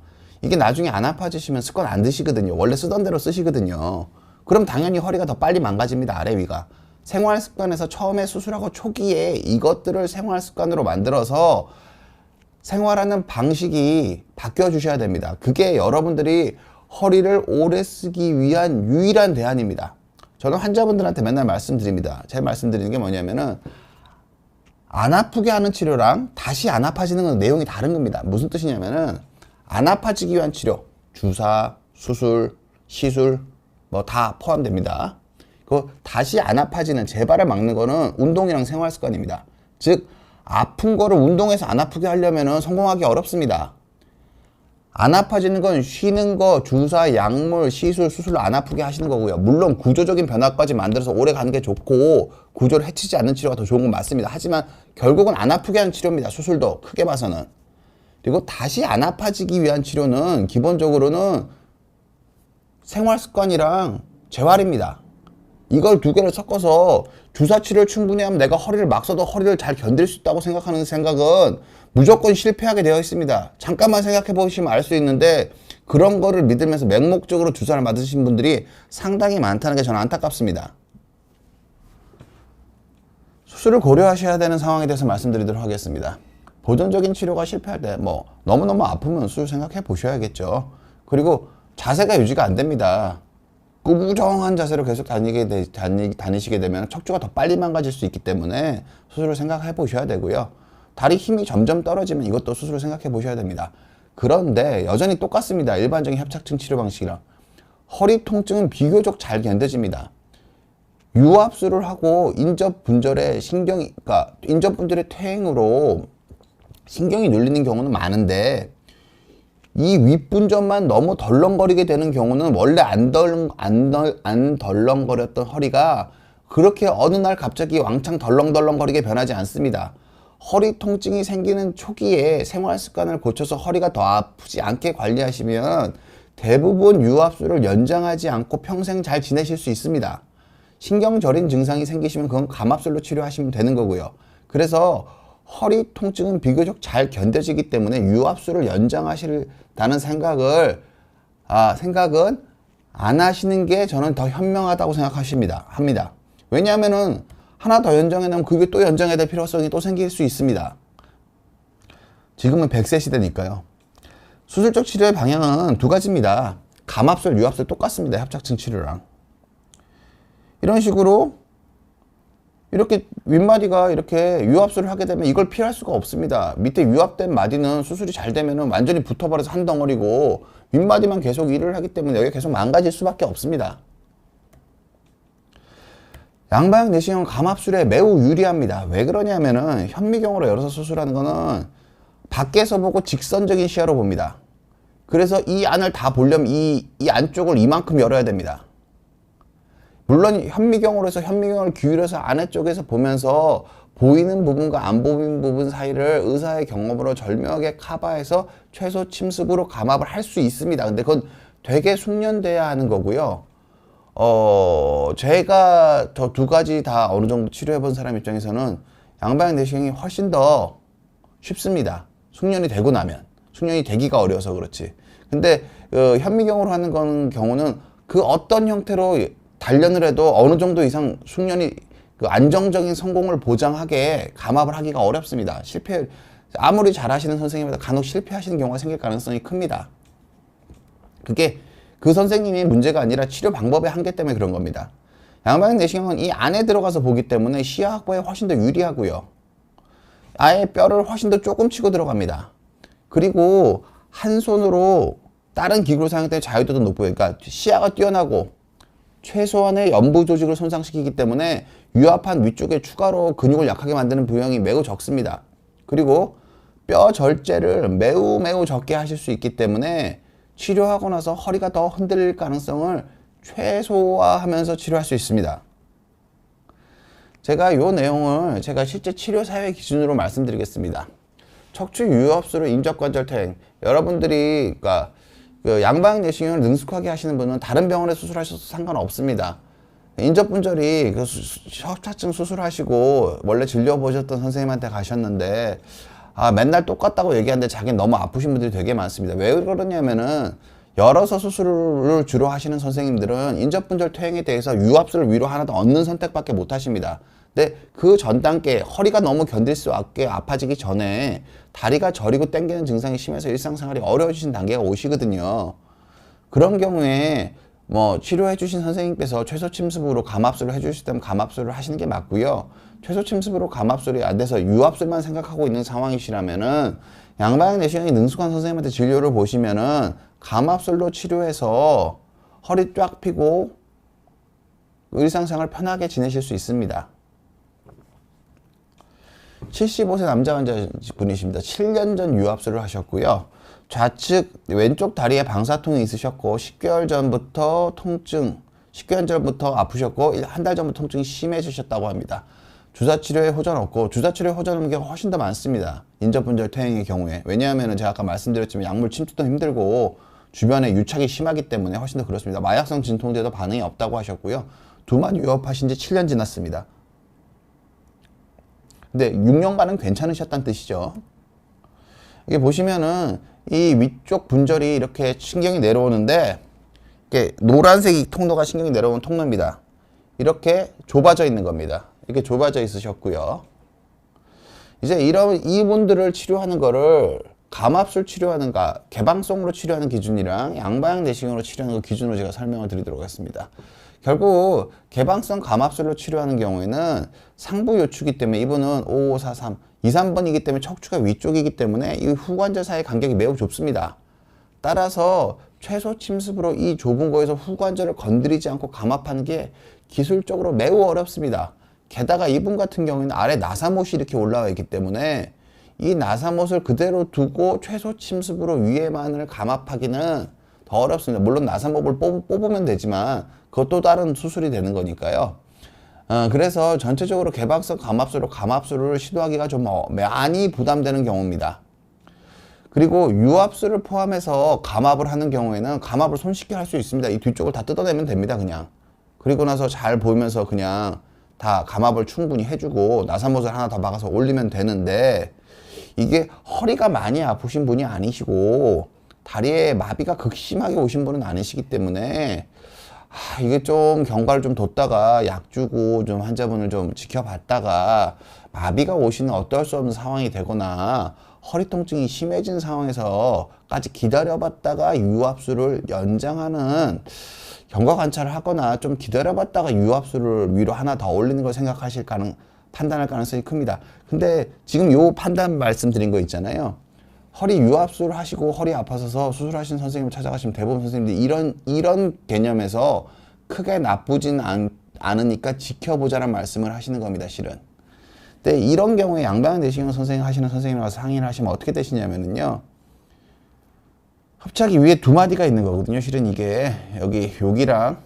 이게 나중에 안 아파지시면 습관 안 드시거든요. 원래 쓰던 대로 쓰시거든요. 그럼 당연히 허리가 더 빨리 망가집니다. 아래 위가. 생활 습관에서 처음에 수술하고 초기에 이것들을 생활 습관으로 만들어서 생활하는 방식이 바뀌어 주셔야 됩니다. 그게 여러분들이 허리를 오래 쓰기 위한 유일한 대안입니다. 저는 환자분들한테 맨날 말씀드립니다. 제가 말씀드리는 게 뭐냐면은 안 아프게 하는 치료랑 다시 안 아파지는 건 내용이 다른 겁니다. 무슨 뜻이냐면은 안 아파지기 위한 치료, 주사, 수술, 시술 뭐 다 포함됩니다. 그 다시 안 아파지는 재발을 막는 거는 운동이랑 생활 습관입니다. 즉 아픈 거를 운동해서 안 아프게 하려면은 성공하기 어렵습니다. 안 아파지는 건 쉬는 거, 주사, 약물, 시술, 수술로 안 아프게 하시는 거고요. 물론 구조적인 변화까지 만들어서 오래 가는 게 좋고 구조를 해치지 않는 치료가 더 좋은 건 맞습니다. 하지만 결국은 안 아프게 하는 치료입니다. 수술도 크게 봐서는. 그리고 다시 안 아파지기 위한 치료는 기본적으로는 생활 습관이랑 재활입니다. 이걸 두 개를 섞어서 주사 치료를 충분히 하면 내가 허리를 막 써도 허리를 잘 견딜 수 있다고 생각하는 생각은 무조건 실패하게 되어 있습니다. 잠깐만 생각해 보시면 알 수 있는데 그런 거를 믿으면서 맹목적으로 주사를 맞으신 분들이 상당히 많다는 게 저는 안타깝습니다. 수술을 고려하셔야 되는 상황에 대해서 말씀드리도록 하겠습니다. 보존적인 치료가 실패할 때 너무너무 아프면 수술 생각해 보셔야겠죠. 그리고 자세가 유지가 안 됩니다. 꾸부정한 자세로 계속 다니시게 되면 척추가 더 빨리 망가질 수 있기 때문에 수술을 생각해 보셔야 되고요. 다리 힘이 점점 떨어지면 이것도 수술을 생각해 보셔야 됩니다. 그런데 여전히 똑같습니다. 일반적인 협착증 치료 방식이랑. 허리 통증은 비교적 잘 견뎌집니다. 유압술을 하고 인접분절의 인접분절의 퇴행으로 신경이 눌리는 경우는 많은데 이 윗분전만 너무 덜렁거리게 되는 경우는 원래 안 덜렁거렸던 허리가 그렇게 어느 날 갑자기 왕창 덜렁덜렁거리게 변하지 않습니다. 허리 통증이 생기는 초기에 생활 습관을 고쳐서 허리가 더 아프지 않게 관리하시면 대부분 유압술을 연장하지 않고 평생 잘 지내실 수 있습니다. 신경절인 증상이 생기시면 그건 감압술로 치료하시면 되는 거고요. 그래서 허리 통증은 비교적 잘 견뎌지기 때문에 유압술을 연장하신다는 생각은 안 하시는 게 저는 더 현명하다고 합니다. 왜냐하면은 하나 더 연장해 놓으면 그게 또 연장해야 될 필요성이 또 생길 수 있습니다. 지금은 100세 시대니까요. 수술적 치료의 방향은 두 가지입니다. 감압술, 유압술 똑같습니다. 협착증 치료랑. 이런 식으로 이렇게 윗마디가 이렇게 유압술을 하게 되면 이걸 피할 수가 없습니다. 밑에 유압된 마디는 수술이 잘 되면은 완전히 붙어버려서 한 덩어리고 윗마디만 계속 일을 하기 때문에 여기가 계속 망가질 수밖에 없습니다. 양방향 내시경은 감압술에 매우 유리합니다. 왜 그러냐면은 현미경으로 열어서 수술하는 거는 밖에서 보고 직선적인 시야로 봅니다. 그래서 이 안을 다 보려면 이 안쪽을 이만큼 열어야 됩니다. 물론 현미경으로 해서 현미경을 기울여서 안에 쪽에서 보면서 보이는 부분과 안 보이는 부분 사이를 의사의 경험으로 절묘하게 커버해서 최소 침습으로 감압을 할 수 있습니다. 근데 그건 되게 숙련돼야 하는 거고요. 제가 저 두 가지 다 어느 정도 치료해 본 사람 입장에서는 양방향 내시경이 훨씬 더 쉽습니다. 숙련이 되고 나면. 숙련이 되기가 어려워서 그렇지. 근데 현미경으로 하는 경우는 그 어떤 형태로 단련을 해도 어느 정도 이상 숙련이 안정적인 성공을 보장하게 감압을 하기가 어렵습니다. 아무리 잘하시는 선생님보다 간혹 실패하시는 경우가 생길 가능성이 큽니다. 그게 그 선생님이 문제가 아니라 치료 방법의 한계 때문에 그런 겁니다. 양방향 내시경은 이 안에 들어가서 보기 때문에 시야 확보에 훨씬 더 유리하고요. 아예 뼈를 훨씬 더 조금 치고 들어갑니다. 그리고 한 손으로 다른 기구를 사용할 때 자유도도 높고요. 그러니까 시야가 뛰어나고 최소한의 연부 조직을 손상시키기 때문에 유압한 위쪽에 추가로 근육을 약하게 만드는 부형이 매우 적습니다. 그리고 뼈 절제를 매우 매우 적게 하실 수 있기 때문에 치료하고 나서 허리가 더 흔들릴 가능성을 최소화하면서 치료할 수 있습니다. 제가 이 내용을 제가 실제 치료 사회 기준으로 말씀드리겠습니다. 척추 유압수로 인접관절퇴행, 여러분들이 그러니까 그 양방 내시경을 능숙하게 하시는 분은 다른 병원에 수술하셔도 상관없습니다. 인접분절이 그 협착증 수술하시고 원래 진료 보셨던 선생님한테 가셨는데 맨날 똑같다고 얘기하는데 자기는 너무 아프신 분들이 되게 많습니다. 왜 그러냐면은 열어서 수술을 주로 하시는 선생님들은 인접분절 퇴행에 대해서 유압수를 위로 하나 더 얻는 선택밖에 못 하십니다. 근데 그 전 단계, 허리가 너무 견딜 수 없게 아파지기 전에 다리가 저리고 당기는 증상이 심해서 일상생활이 어려워지신 단계가 오시거든요. 그런 경우에 뭐 치료해 주신 선생님께서 최소 침습으로 감압술을 해 주실 때면 감압술을 하시는 게 맞고요. 최소 침습으로 감압술이 안 돼서 유압술만 생각하고 있는 상황이시라면은 양방 내시경이 능숙한 선생님한테 진료를 보시면은 감압술로 치료해서 허리 쫙 펴고 일상생활 편하게 지내실 수 있습니다. 75세 남자 환자분이십니다. 7년 전 유압술을 하셨고요. 좌측 왼쪽 다리에 방사통이 있으셨고 10개월 전부터 아프셨고 한 달 전부터 통증이 심해지셨다고 합니다. 주사치료에 호전 없고, 주사치료에 호전 없는 경우가 훨씬 더 많습니다. 인접분절 퇴행의 경우에. 왜냐하면 제가 아까 말씀드렸지만 약물 침투도 힘들고 주변에 유착이 심하기 때문에 훨씬 더 그렇습니다. 마약성 진통제도 반응이 없다고 하셨고요. 두만 유압하신 지 7년 지났습니다. 근데 6년간은 괜찮으셨다는 뜻이죠. 이게 보시면은 이 위쪽 분절이 이렇게 신경이 내려오는데 이게 노란색 통로가 신경이 내려오는 통로입니다. 이렇게 좁아져 있는 겁니다. 이렇게 좁아져 있으셨고요. 이제 이분들을 치료하는 거를 감압술 치료하는가 개방성으로 치료하는 기준이랑 양방 내시경으로 치료하는 그 기준으로 제가 설명을 드리도록 하겠습니다. 결국 개방성 감압술로 치료하는 경우에는 상부 요추기 때문에 이분은 5543, 23번이기 때문에 척추가 위쪽이기 때문에 이 후관절 사이 간격이 매우 좁습니다. 따라서 최소 침습으로 이 좁은 거에서 후관절을 건드리지 않고 감압하는 게 기술적으로 매우 어렵습니다. 게다가 이분 같은 경우에는 아래 나사못이 이렇게 올라와 있기 때문에 이 나사못을 그대로 두고 최소 침습으로 위에만을 감압하기는 더 어렵습니다. 물론 나사못을 뽑으면 되지만 그것도 다른 수술이 되는 거니까요. 그래서 전체적으로 개방성 감압술을 시도하기가 좀 많이 부담되는 경우입니다. 그리고 유압술을 포함해서 감압을 하는 경우에는 감압을 손쉽게 할 수 있습니다. 이 뒤쪽을 다 뜯어내면 됩니다, 그냥. 그리고 나서 잘 보이면서 그냥 다 감압을 충분히 해주고 나사못을 하나 더 박아서 올리면 되는데 이게 허리가 많이 아프신 분이 아니시고 다리에 마비가 극심하게 오신 분은 아니시기 때문에 이게 좀 경과를 좀 뒀다가 약 주고 좀 환자분을 좀 지켜봤다가 마비가 오시는 어떨 수 없는 상황이 되거나 허리 통증이 심해진 상황에서까지 기다려봤다가 유압술을 연장하는 경과 관찰을 하거나 좀 기다려봤다가 유압술을 위로 하나 더 올리는 걸 판단할 가능성이 큽니다. 근데 지금 요 판단 말씀드린 거 있잖아요. 허리 유압술 하시고 허리 아파서 수술하신 선생님을 찾아가시면 대부분 선생님들이 이런 개념에서 크게 나쁘진 않으니까 지켜보자는 말씀을 하시는 겁니다, 실은. 근데 이런 경우에 양방 내시경 선생님 하시는 선생님이 와서 상의를 하시면 어떻게 되시냐면요. 협착이 위에 두 마디가 있는 거거든요. 실은 이게 여기랑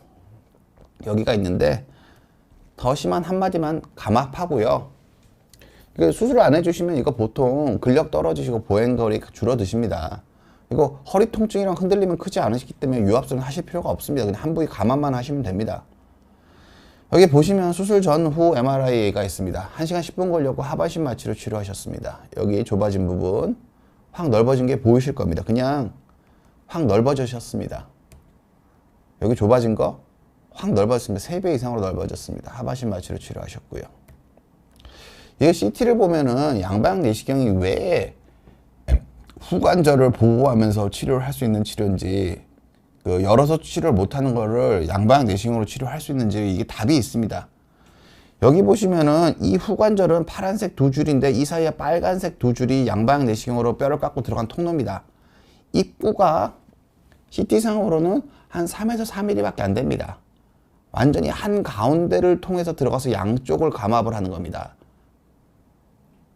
여기가 있는데 더 심한 한 마디만 감압하고요. 수술을 안 해주시면 이거 보통 근력 떨어지시고 보행거리 줄어드십니다. 이거 허리 통증이랑 흔들림은 크지 않으시기 때문에 유압술은 하실 필요가 없습니다. 그냥 한 부위 감압만 하시면 됩니다. 여기 보시면 수술 전후 MRI가 있습니다. 1시간 10분 걸렸고 하반신 마취로 치료하셨습니다. 여기 좁아진 부분 확 넓어진 게 보이실 겁니다. 그냥 확 넓어지셨습니다. 여기 좁아진 거 확 넓어졌습니다. 3배 이상으로 넓어졌습니다. 하반신 마취로 치료하셨고요. 이게 CT를 보면은 양방 내시경이 왜 후관절을 보호하면서 치료를 할 수 있는 치료인지, 열어서 치료를 못하는 거를 양방 내시경으로 치료할 수 있는지 이게 답이 있습니다. 여기 보시면은 이 후관절은 파란색 두 줄인데 이 사이에 빨간색 두 줄이 양방 내시경으로 뼈를 깎고 들어간 통로입니다. 입구가 CT상으로는 한 3에서 4mm밖에 안 됩니다. 완전히 한 가운데를 통해서 들어가서 양쪽을 감압을 하는 겁니다.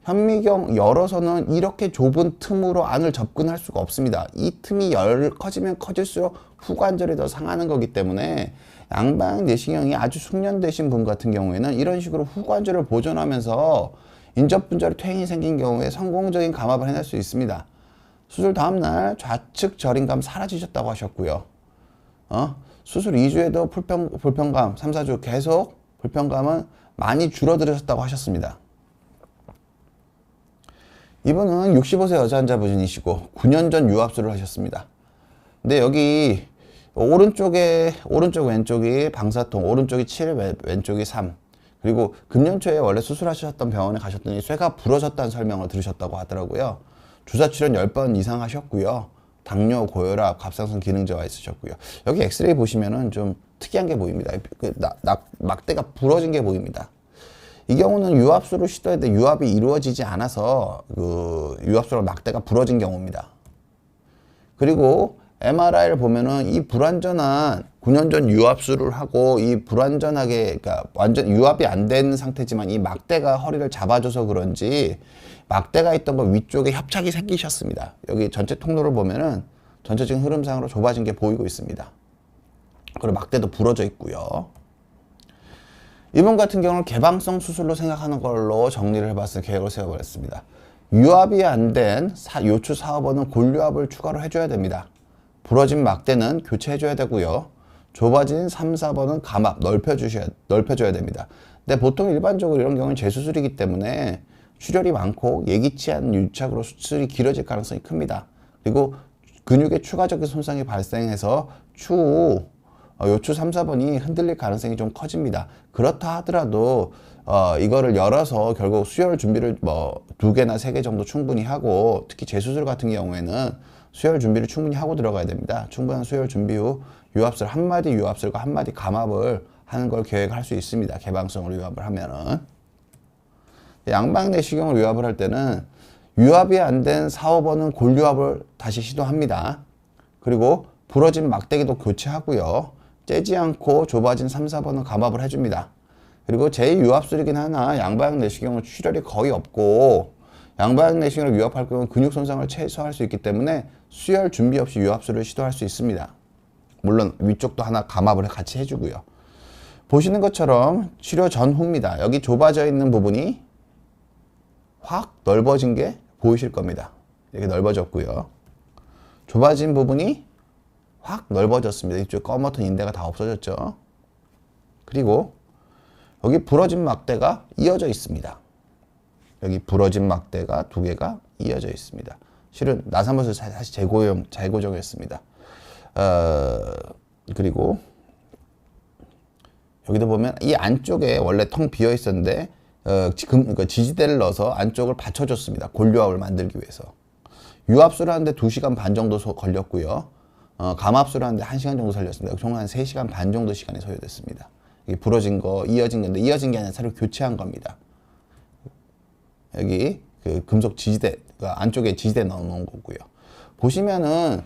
현미경 열어서는 이렇게 좁은 틈으로 안을 접근할 수가 없습니다. 이 틈이 커지면 커질수록 후관절이 더 상하는 거기 때문에 양방 내시경이 아주 숙련되신 분 같은 경우에는 이런 식으로 후관절을 보존하면서 인접분절에 퇴행이 생긴 경우에 성공적인 감압을 해낼 수 있습니다. 수술 다음날 좌측 저림감 사라지셨다고 하셨고요. 수술 2주에도 불편감 3, 4주 계속 불편감은 많이 줄어들으셨다고 하셨습니다. 이분은 65세 여자 환자분이시고 9년 전 유압술을 하셨습니다. 근데 여기 오른쪽 왼쪽이 방사통, 오른쪽이 7, 왼쪽이 3. 그리고 금년 초에 원래 수술하셨던 병원에 가셨더니 쇠가 부러졌다는 설명을 들으셨다고 하더라고요. 주사 출연 10번 이상 하셨고요. 당뇨, 고혈압, 갑상선 기능 저하 있으셨고요. 여기 엑스레이 보시면은 좀 특이한 게 보입니다. 막대가 부러진 게 보입니다. 이 경우는 유압술을 시도했는데 유압이 이루어지지 않아서 유압술로 막대가 부러진 경우입니다. 그리고 MRI를 보면은 이 불완전한 9년 전 유압술을 하고 이 불완전하게, 그러니까 완전 유압이 안 된 상태지만 이 막대가 허리를 잡아줘서 그런지 막대가 있던 거 위쪽에 협착이 생기셨습니다. 여기 전체 통로를 보면은 전체적인 흐름상으로 좁아진 게 보이고 있습니다. 그리고 막대도 부러져 있고요. 이분 같은 경우는 개방성 수술로 생각하는 걸로 정리를 해봤을 계획을 세워버렸습니다. 유압이 안 된 요추 4, 5번은 골유압을 추가로 해줘야 됩니다. 부러진 막대는 교체해줘야 되고요. 좁아진 3, 4번은 감압, 넓혀줘야 됩니다. 근데 보통 일반적으로 이런 경우는 재수술이기 때문에 출혈이 많고 예기치 않은 유착으로 수술이 길어질 가능성이 큽니다. 그리고 근육에 추가적인 손상이 발생해서 요추 3, 4번이 흔들릴 가능성이 좀 커집니다. 그렇다 하더라도 이거를 열어서 결국 수혈 준비를 2개나 3개 정도 충분히 하고, 특히 재수술 같은 경우에는 수혈 준비를 충분히 하고 들어가야 됩니다. 충분한 수혈 준비 후 유압술, 한마디 유압술과 한마디 감압을 하는 걸 계획할 수 있습니다. 개방성으로 유압을 하면은. 양방 내시경으로 유압을 할 때는 유압이 안 된 4, 5번은 골유압을 다시 시도합니다. 그리고 부러진 막대기도 교체하고요. 째지 않고 좁아진 3, 4번은 감압을 해줍니다. 그리고 제2유압술이긴 하나 양방 내시경은 출혈이 거의 없고, 양방 내시경으로 유압할 경우는 근육 손상을 최소화할 수 있기 때문에 수혈 준비 없이 유압술을 시도할 수 있습니다. 물론 위쪽도 하나 감압을 같이 해주고요. 보시는 것처럼 치료 전후입니다. 여기 좁아져 있는 부분이 확 넓어진 게 보이실 겁니다. 이렇게 넓어졌고요. 좁아진 부분이 확 넓어졌습니다. 이쪽 검었던 인대가 다 없어졌죠. 그리고 여기 부러진 막대가 이어져 있습니다. 여기 부러진 막대가 2개가 이어져 있습니다. 실은 나사못을 다시 재고정했습니다. 그리고 여기도 보면 이 안쪽에 원래 텅 비어 있었는데 지지대를 넣어서 안쪽을 받쳐줬습니다. 골유압을 만들기 위해서. 유압술을 하는데 2시간 반 정도 걸렸고요. 감압술을 하는데 1시간 정도 걸렸습니다. 총 한 3시간 반 정도 시간이 소요됐습니다. 이게 부러진 거, 이어진 건데, 이어진 게 아니라 새로 교체한 겁니다. 여기 금속 지지대, 안쪽에 지지대 넣어놓은 거고요. 보시면은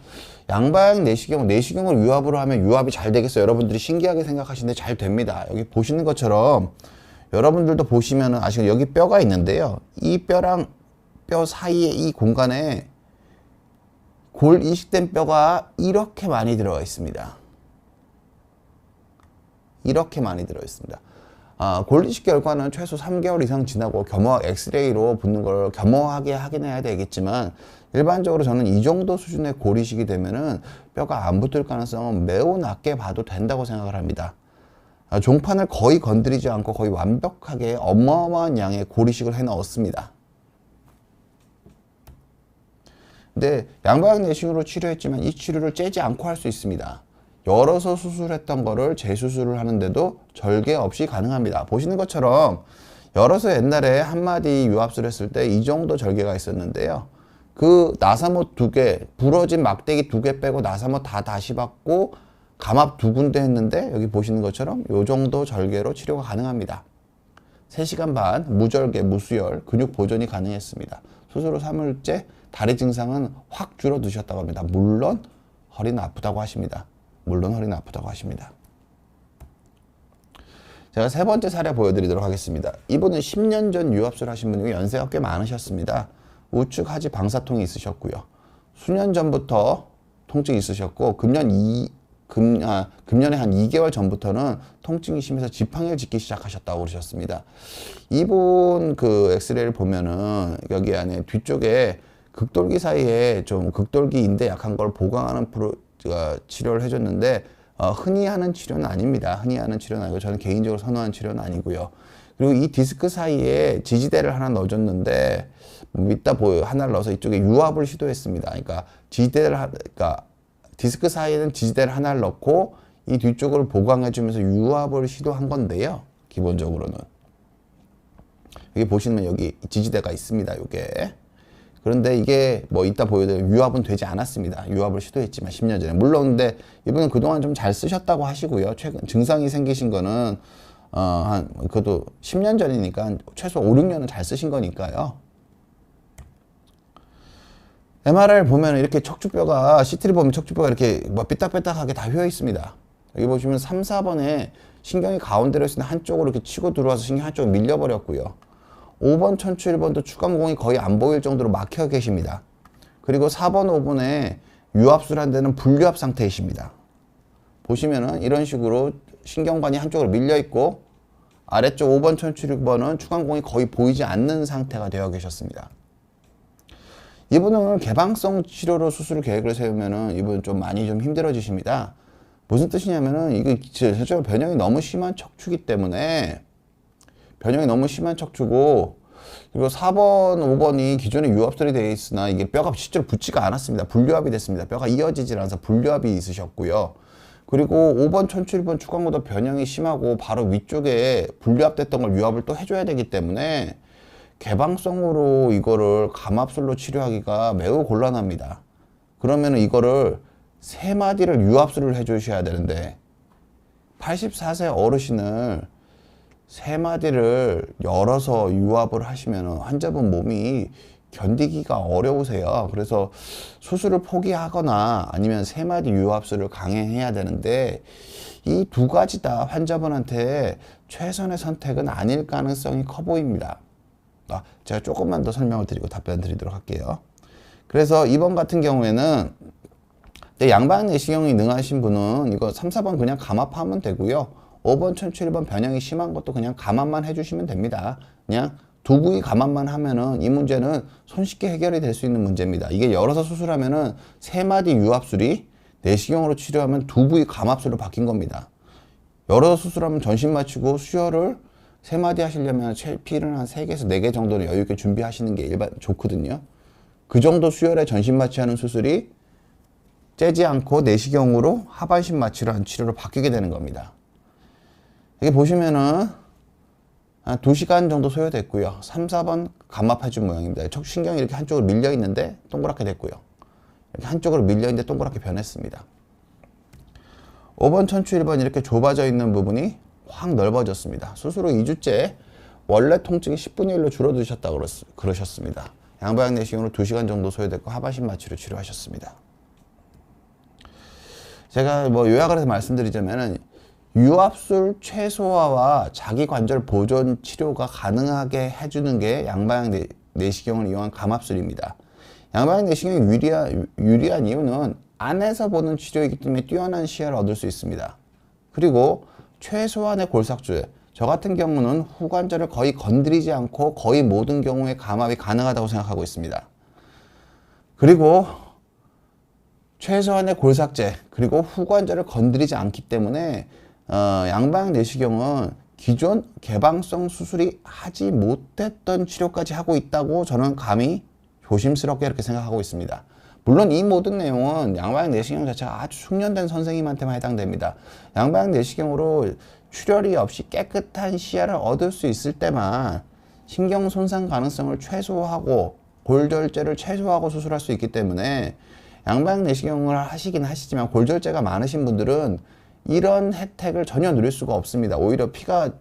양방 내시경을 유압으로 하면 유압이 잘 되겠어요. 여러분들이 신기하게 생각하시는데 잘 됩니다. 여기 보시는 것처럼 여러분들도 보시면은 아시죠? 여기 뼈가 있는데요. 이 뼈랑 뼈 사이에 이 공간에 골 이식된 뼈가 이렇게 많이 들어가 있습니다. 이렇게 많이 들어 있습니다. 골 이식 결과는 최소 3개월 이상 지나고 겸허 엑스레이로 붙는 걸 겸허하게 확인해야 되겠지만, 일반적으로 저는 이 정도 수준의 골 이식이 되면은 뼈가 안 붙을 가능성은 매우 낮게 봐도 된다고 생각을 합니다. 종판을 거의 건드리지 않고 거의 완벽하게 어마어마한 양의 골 이식을 해 넣었습니다. 근데 양방 내시경으로 치료했지만 이 치료를 째지 않고 할 수 있습니다. 열어서 수술했던 거를 재수술을 하는데도 절개 없이 가능합니다. 보시는 것처럼 열어서 옛날에 한마디 유압술 했을 때 이 정도 절개가 있었는데요. 그 나사못 2개, 부러진 막대기 2개 빼고 나사못 다시 받고 감압 2군데 했는데, 여기 보시는 것처럼 이 정도 절개로 치료가 가능합니다. 3시간 반 무절개, 무수혈, 근육 보존이 가능했습니다. 수술 후 3일째 다리 증상은 확 줄어드셨다고 합니다. 물론 허리는 아프다고 하십니다. 제가 세 번째 사례 보여드리도록 하겠습니다. 이분은 10년 전 유압술 하신 분이고 연세가 꽤 많으셨습니다. 우측 하지 방사통이 있으셨고요. 수년 전부터 통증이 있으셨고 금년에 한 2개월 전부터는 통증이 심해서 지팡이를 짚기 시작하셨다고 그러셨습니다. 이분 그 엑스레이를 보면은 여기 안에 뒤쪽에 극돌기 사이에 좀 극돌기인데 약한 걸 보강하는 치료를 해줬는데 흔히 하는 치료는 아닙니다. 흔히 하는 치료는 아니고 저는 개인적으로 선호하는 치료는 아니고요. 그리고 이 디스크 사이에 지지대를 하나 넣어줬는데 이따 하나를 넣어서 이쪽에 유압을 시도했습니다. 그러니까 그러니까 디스크 사이에는 지지대를 하나를 넣고 이 뒤쪽을 보강해주면서 유압을 시도한 건데요. 기본적으로는 여기 보시면 여기 지지대가 있습니다. 요게. 그런데 이게 뭐 이따 보여드릴 유압은 되지 않았습니다. 유압을 시도했지만 10년 전에. 물론 근데 이분은 그동안 좀 잘 쓰셨다고 하시고요. 최근 증상이 생기신 거는 그래도 10년 전이니까 최소 5, 6년은 잘 쓰신 거니까요. MRI를 보면 이렇게 척추뼈가 CT를 보면 척추뼈가 이렇게 뭐 삐딱삐딱하게 다 휘어 있습니다. 여기 보시면 3, 4번에 신경이 가운데로 있으면 한쪽으로 이렇게 치고 들어와서 신경이 한쪽으로 밀려버렸고요. 5번 천추 1번도 추간모공이 거의 안 보일 정도로 막혀 계십니다. 그리고 4번 5번에 유압술한 데는 불유압 상태이십니다. 보시면은 이런 식으로 신경관이 한쪽으로 밀려 있고 아래쪽 5번 천추 1번은 추간모공이 거의 보이지 않는 상태가 되어 계셨습니다. 이분은 개방성 치료로 수술 계획을 세우면은 이분 좀 많이 좀 힘들어지십니다. 무슨 뜻이냐면은 이게 전체적으로 변형이 너무 심한 척추기 때문에 변형이 너무 심한 척추고 그리고 4번, 5번이 기존에 유압술이 되어 있으나 이게 뼈가 실제로 붙지가 않았습니다. 불유압이 됐습니다. 뼈가 이어지질 않아서 불유압이 있으셨고요. 그리고 5번 천추 1번 추간모도 변형이 심하고 바로 위쪽에 불유압됐던 걸 유압을 또 해줘야 되기 때문에 개방성으로 이거를 감압술로 치료하기가 매우 곤란합니다. 그러면 이거를 3마디를 유압술을 해주셔야 되는데 84세 어르신을 3마디를 열어서 유압을 하시면 환자분 몸이 견디기가 어려우세요. 그래서 수술을 포기하거나 아니면 3마디 유압술을 강행해야 되는데 이 두 가지 다 환자분한테 최선의 선택은 아닐 가능성이 커 보입니다. 제가 조금만 더 설명을 드리고 답변 드리도록 할게요. 그래서 이번 같은 경우에는 양방 내시경이 능하신 분은 이거 3, 4번 그냥 감압하면 되고요. 5번 천추 1번 변형이 심한 것도 그냥 감압만 해주시면 됩니다. 그냥 두 부위 감압만 하면은 이 문제는 손쉽게 해결이 될 수 있는 문제입니다. 이게 열어서 수술하면은 3마디 유압술이 내시경으로 치료하면 두 부위 감압술로 바뀐 겁니다. 열어서 수술하면 전신 마치고 수혈을 3마디 하시려면 필은 한 3개에서 4개 정도는 여유 있게 준비하시는 게 좋거든요. 그 정도 수혈에 전신 마취하는 수술이 째지 않고 내시경으로 하반신 마취를 한 치료로 바뀌게 되는 겁니다. 여기 보시면은 한 2시간 정도 소요됐고요. 3, 4번 감압해준 모양입니다. 척추신경이 이렇게 한쪽으로 밀려 있는데 동그랗게 됐고요. 이렇게 한쪽으로 밀려 있는데 동그랗게 변했습니다. 5번 천추 1번 이렇게 좁아져 있는 부분이 확 넓어졌습니다. 수술 후 2주째 원래 통증이 10분의 1로 줄어드셨다고 그러셨습니다. 양방향 내시경으로 2시간 정도 소요됐고 하반신 마취로 치료하셨습니다. 제가 뭐 요약을 해서 말씀드리자면은 유압술 최소화와 자기관절 보존 치료가 가능하게 해주는 게 양방향 내시경을 이용한 감압술입니다. 양방향 내시경이 유리한 이유는 안에서 보는 치료이기 때문에 뛰어난 시야를 얻을 수 있습니다. 그리고 최소한의 골삭주에 저 같은 경우는 후관절을 거의 건드리지 않고 거의 모든 경우에 감압이 가능하다고 생각하고 있습니다. 그리고 최소한의 골삭제 그리고 후관절을 건드리지 않기 때문에 양방향 내시경은 기존 개방성 수술이 하지 못했던 치료까지 하고 있다고 저는 감히 조심스럽게 이렇게 생각하고 있습니다. 물론 이 모든 내용은 양방향 내시경 자체가 아주 숙련된 선생님한테만 해당됩니다. 양방향 내시경으로 출혈이 없이 깨끗한 시야를 얻을 수 있을 때만 신경 손상 가능성을 최소화하고 골절제를 최소화하고 수술할 수 있기 때문에 양방향 내시경을 하시긴 하시지만 골절제가 많으신 분들은 이런 혜택을 전혀 누릴 수가 없습니다. 오히려 피가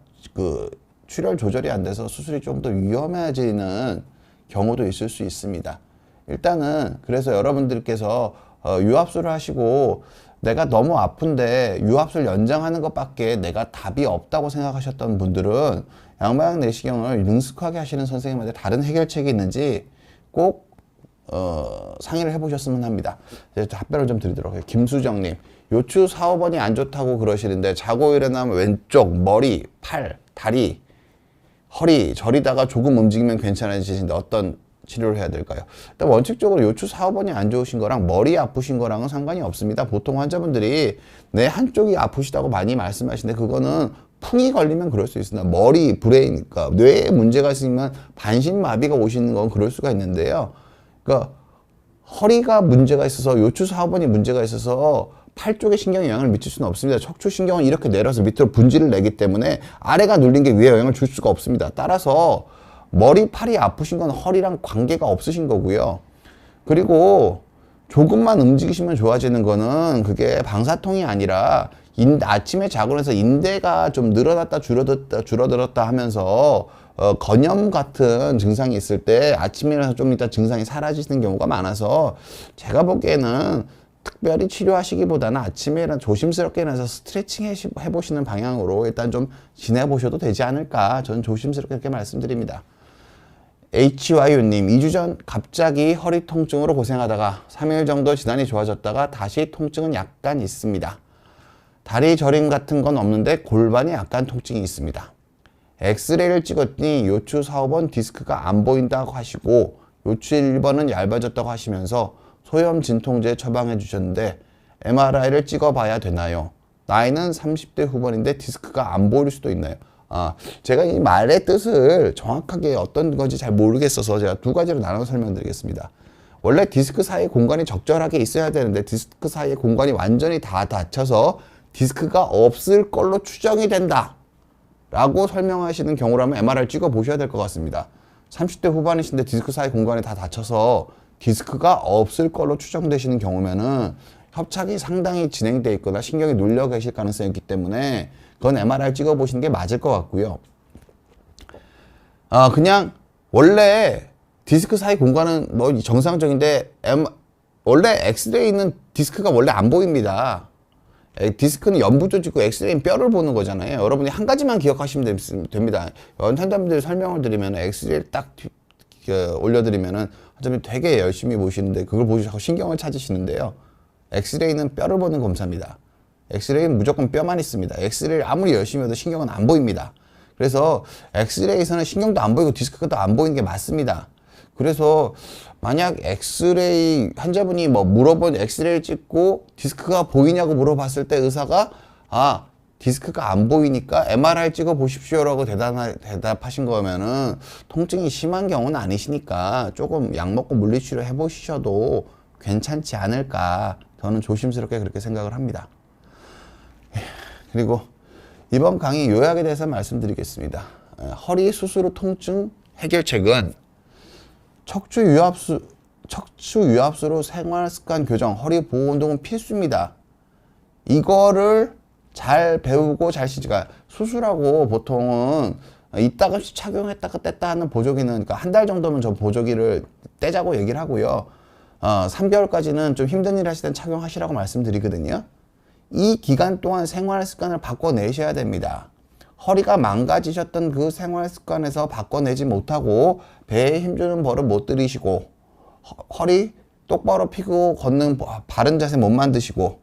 출혈 조절이 안 돼서 수술이 좀 더 위험해지는 경우도 있을 수 있습니다. 일단은 그래서 여러분들께서 유압술을 하시고 내가 너무 아픈데 유압수를 연장하는 것밖에 내가 답이 없다고 생각하셨던 분들은 양방향 내시경을 능숙하게 하시는 선생님한테 다른 해결책이 있는지 꼭 상의를 해보셨으면 합니다. 이제 답변을 좀 드리도록 해요. 김수정님, 요추 4, 5번이 안 좋다고 그러시는데 자고 일어나면 왼쪽 머리, 팔, 다리, 허리 저리다가 조금 움직이면 괜찮아지시는데 어떤 치료를 해야 될까요? 일단 원칙적으로 요추 4, 5번이 안 좋으신 거랑 머리 아프신 거랑은 상관이 없습니다. 보통 환자분들이 내 한쪽이 아프시다고 많이 말씀하시는데 그거는 풍이 걸리면 그럴 수 있습니다. 머리, 브레인, 그러니까 뇌에 문제가 있으면 반신마비가 오시는 건 그럴 수가 있는데요. 그러니까 허리가 문제가 있어서 요추 4, 5번이 문제가 있어서 팔 쪽에 신경에 영향을 미칠 수는 없습니다. 척추신경은 이렇게 내려서 밑으로 분질을 내기 때문에 아래가 눌린 게 위에 영향을 줄 수가 없습니다. 따라서 머리, 팔이 아프신 건 허리랑 관계가 없으신 거고요. 그리고 조금만 움직이시면 좋아지는 거는 그게 방사통이 아니라 아침에 자고 나서 인대가 좀 늘어났다 줄어들었다 하면서 건염 같은 증상이 있을 때 아침에 일어나서 좀 이따 증상이 사라지는 경우가 많아서 제가 보기에는 특별히 치료하시기보다는 아침에 일어나 조심스럽게 일어나서 스트레칭 해보시는 방향으로 일단 좀 지내보셔도 되지 않을까 저는 조심스럽게 그렇게 말씀드립니다. HYU님, 2주 전 갑자기 허리 통증으로 고생하다가 3일 정도 지나니 좋아졌다가 다시 통증은 약간 있습니다. 다리 저림 같은 건 없는데 골반에 약간 통증이 있습니다. 엑스레이를 찍었더니 요추 4, 5번 디스크가 안 보인다고 하시고 요추 1번은 얇아졌다고 하시면서 소염 진통제 처방해 주셨는데 MRI를 찍어봐야 되나요? 나이는 30대 후반인데 디스크가 안 보일 수도 있나요? 제가 이 말의 뜻을 정확하게 어떤 건지 잘 모르겠어서 제가 두 가지로 나눠 설명드리겠습니다. 원래 디스크 사이 공간이 적절하게 있어야 되는데 디스크 사이의 공간이 완전히 다 닫혀서 디스크가 없을 걸로 추정이 된다 라고 설명하시는 경우라면 MRI를 찍어 보셔야 될 것 같습니다. 30대 후반이신데 디스크 사이 공간이 다 닫혀서 디스크가 없을 걸로 추정되시는 경우면은 협착이 상당히 진행되어 있거나 신경이 눌려 계실 가능성이 있기 때문에 그건 MRI 찍어 보시는 게 맞을 것 같고요. 그냥 원래 디스크 사이 공간은 뭐 정상적인데 원래 엑스레이는 디스크가 원래 안 보입니다. 디스크는 연부조직고 엑스레이는 뼈를 보는 거잖아요. 여러분이 한 가지만 기억하시면 됩니다. 환자분들 설명을 드리면 엑스레이를 딱 올려드리면은 환자분이 되게 열심히 보시는데 그걸 보시고 신경을 찾으시는데요. 엑스레이는 뼈를 보는 검사입니다. 엑스레이는 무조건 뼈만 있습니다. 엑스레이를 아무리 열심히 해도 신경은 안 보입니다. 그래서 엑스레이에서는 신경도 안 보이고 디스크도 안 보이는 게 맞습니다. 그래서 만약 엑스레이 환자분이 뭐 엑스레이를 찍고 디스크가 보이냐고 물어봤을 때 의사가 디스크가 안 보이니까 MRI 찍어 보십시오라고 대답하신 거면은 통증이 심한 경우는 아니시니까 조금 약 먹고 물리치료 해보셔도 괜찮지 않을까 저는 조심스럽게 그렇게 생각을 합니다. 그리고 이번 강의 요약에 대해서 말씀드리겠습니다. 허리 수술 후 통증 해결책은 척추 유압수로 생활 습관 교정, 허리 보호 운동은 필수입니다. 이거를 잘 배우고 수술하고 보통은 이따금씩 착용했다가 뗐다 하는 보조기는 그러니까 한 달 정도면 저 보조기를 떼자고 얘기를 하고요. 3개월까지는 좀 힘든 일 하실 땐 착용하시라고 말씀드리거든요. 이 기간 동안 생활 습관을 바꿔내셔야 됩니다. 허리가 망가지셨던 그 생활 습관에서 바꿔내지 못하고 배에 힘주는 버릇 못 들이시고 허리 똑바로 펴고 걷는 바른 자세 못 만드시고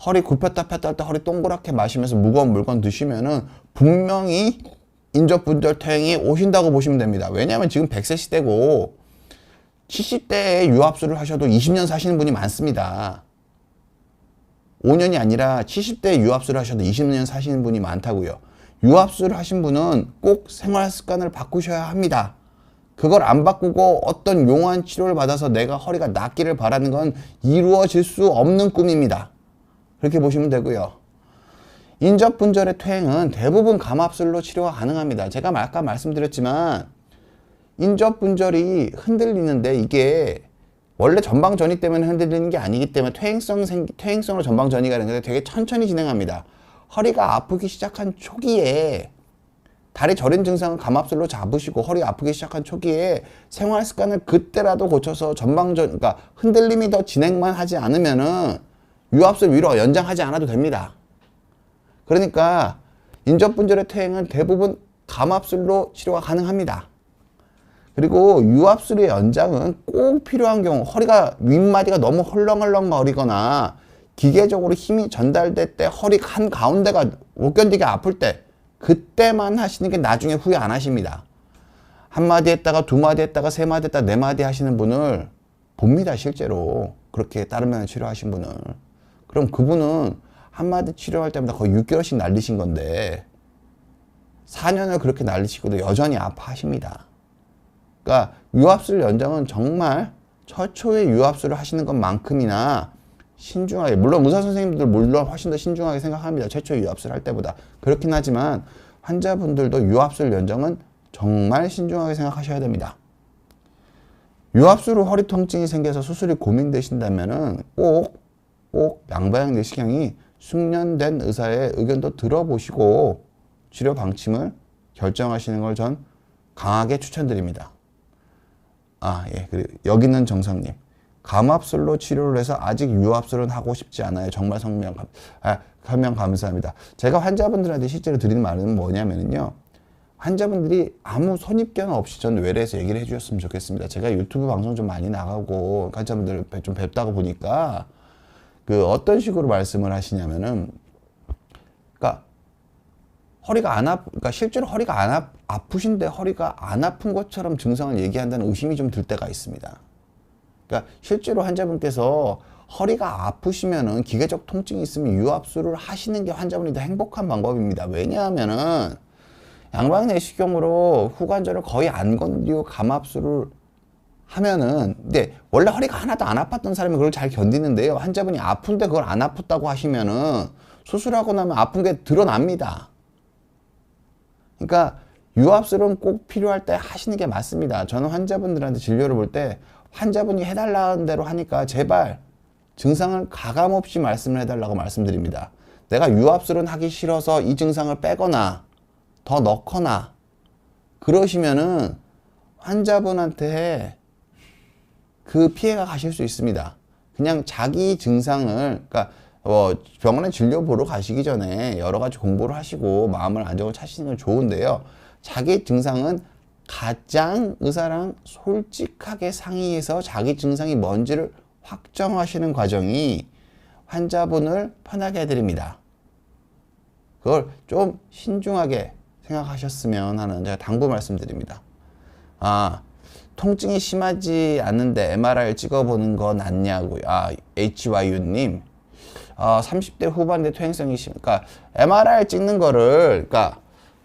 허리 굽혔다 폈다 할 때 허리 동그랗게 마시면서 무거운 물건 드시면은 분명히 인접분절 퇴행이 오신다고 보시면 됩니다. 왜냐하면 지금 100세 시대고 70대에 유압수를 하셔도 20년 사시는 분이 많습니다. 5년이 아니라 70대에 유압수를 하셔도 20년 사시는 분이 많다고요. 유압수를 하신 분은 꼭 생활 습관을 바꾸셔야 합니다. 그걸 안 바꾸고 어떤 용한 치료를 받아서 내가 허리가 낫기를 바라는 건 이루어질 수 없는 꿈입니다. 그렇게 보시면 되고요. 인접분절의 퇴행은 대부분 감압술로 치료가 가능합니다. 제가 아까 말씀드렸지만 인접분절이 흔들리는데 이게 원래 전방전이 때문에 흔들리는 게 아니기 때문에 퇴행성으로 전방전이가 되는데 되게 천천히 진행합니다. 허리가 아프기 시작한 초기에 다리 저린 증상은 감압술로 잡으시고 허리 아프기 시작한 초기에 생활 습관을 그때라도 고쳐서 그러니까 흔들림이 더 진행만 하지 않으면은 유압술 위로 연장하지 않아도 됩니다. 그러니까 인접분절의 퇴행은 대부분 감압술로 치료가 가능합니다. 그리고 유압술의 연장은 꼭 필요한 경우, 허리가 윗마디가 너무 헐렁헐렁거리거나 기계적으로 힘이 전달될 때 허리 한 가운데가 못 견디게 아플 때, 그때만 하시는 게 나중에 후회 안 하십니다. 한 마디 했다가 두 마디 했다가 세 마디 했다가 네 마디 하시는 분을 봅니다, 실제로. 그렇게 다른 치료하신 분을. 그럼 그분은 한 마디 치료할 때마다 거의 6개월씩 날리신 건데 4년을 그렇게 날리시고도 여전히 아파하십니다. 그러니까 유압술 연장은 정말 최초의 유압술을 하시는 것만큼이나 신중하게, 물론 의사 선생님들 물론 훨씬 더 신중하게 생각합니다. 최초의 유압술 할 때보다. 그렇긴 하지만 환자분들도 유압술 연장은 정말 신중하게 생각하셔야 됩니다. 유압술로 허리 통증이 생겨서 수술이 고민되신다면은 꼭 양방향 내시경이 숙련된 의사의 의견도 들어보시고 치료 방침을 결정하시는 걸 전 강하게 추천드립니다. 예. 그리고 여기 있는 정성님. 감압술로 치료를 해서 아직 유압술은 하고 싶지 않아요. 정말 설명 감사합니다. 제가 환자분들한테 실제로 드리는 말은 뭐냐면요. 환자분들이 아무 선입견 없이 전 외래에서 얘기를 해주셨으면 좋겠습니다. 제가 유튜브 방송 좀 많이 나가고 환자분들 좀 뵙다가 보니까 어떤 식으로 말씀을 하시냐면은, 그러니까 허리가 그러니까 실제로 허리가 아프신데 허리가 안 아픈 것처럼 증상을 얘기한다는 의심이 좀 들 때가 있습니다. 그러니까 실제로 환자분께서 허리가 아프시면은 기계적 통증이 있으면 유압술을 하시는 게 환자분이 더 행복한 방법입니다. 왜냐하면은 양방 내시경으로 후관절을 거의 안 건드리고 감압술을 하면은, 근데 원래 허리가 하나도 안 아팠던 사람이 그걸 잘 견디는데요. 환자분이 아픈데 그걸 안 아팠다고 하시면은 수술하고 나면 아픈 게 드러납니다. 그러니까 유압술은 꼭 필요할 때 하시는 게 맞습니다. 저는 환자분들한테 진료를 볼 때 환자분이 해달라는 대로 하니까 제발 증상을 가감없이 말씀을 해달라고 말씀드립니다. 내가 유압술은 하기 싫어서 이 증상을 빼거나 더 넣거나 그러시면은 환자분한테 그 피해가 가실 수 있습니다. 그냥 자기 증상을, 그러니까 병원에 진료 보러 가시기 전에 여러 가지 공부를 하시고 마음을 안정을 찾으시는 건 좋은데요. 자기 증상은 가장 의사랑 솔직하게 상의해서 자기 증상이 뭔지를 확정하시는 과정이 환자분을 편하게 해드립니다. 그걸 좀 신중하게 생각하셨으면 하는 제가 당부 말씀드립니다. 통증이 심하지 않은데 MRI를 찍어보는 거 낫냐고요. HYU님. 30대 후반대 퇴행성이 그러니까 MRI 찍는 거를, 그러니까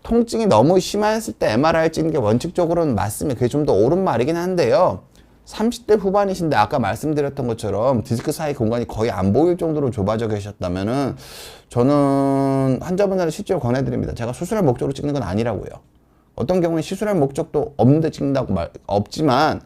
통증이 너무 심했을 때 MRI 찍는 게 원칙적으로는 맞습니다. 그게 좀 더 옳은 말이긴 한데요. 30대 후반이신데 아까 말씀드렸던 것처럼 디스크 사이 공간이 거의 안 보일 정도로 좁아져 계셨다면은 저는 환자분들한테 실제로 권해드립니다. 제가 수술할 목적으로 찍는 건 아니라고요. 어떤 경우는 시술할 목적도 없는데 찍는다고 없지만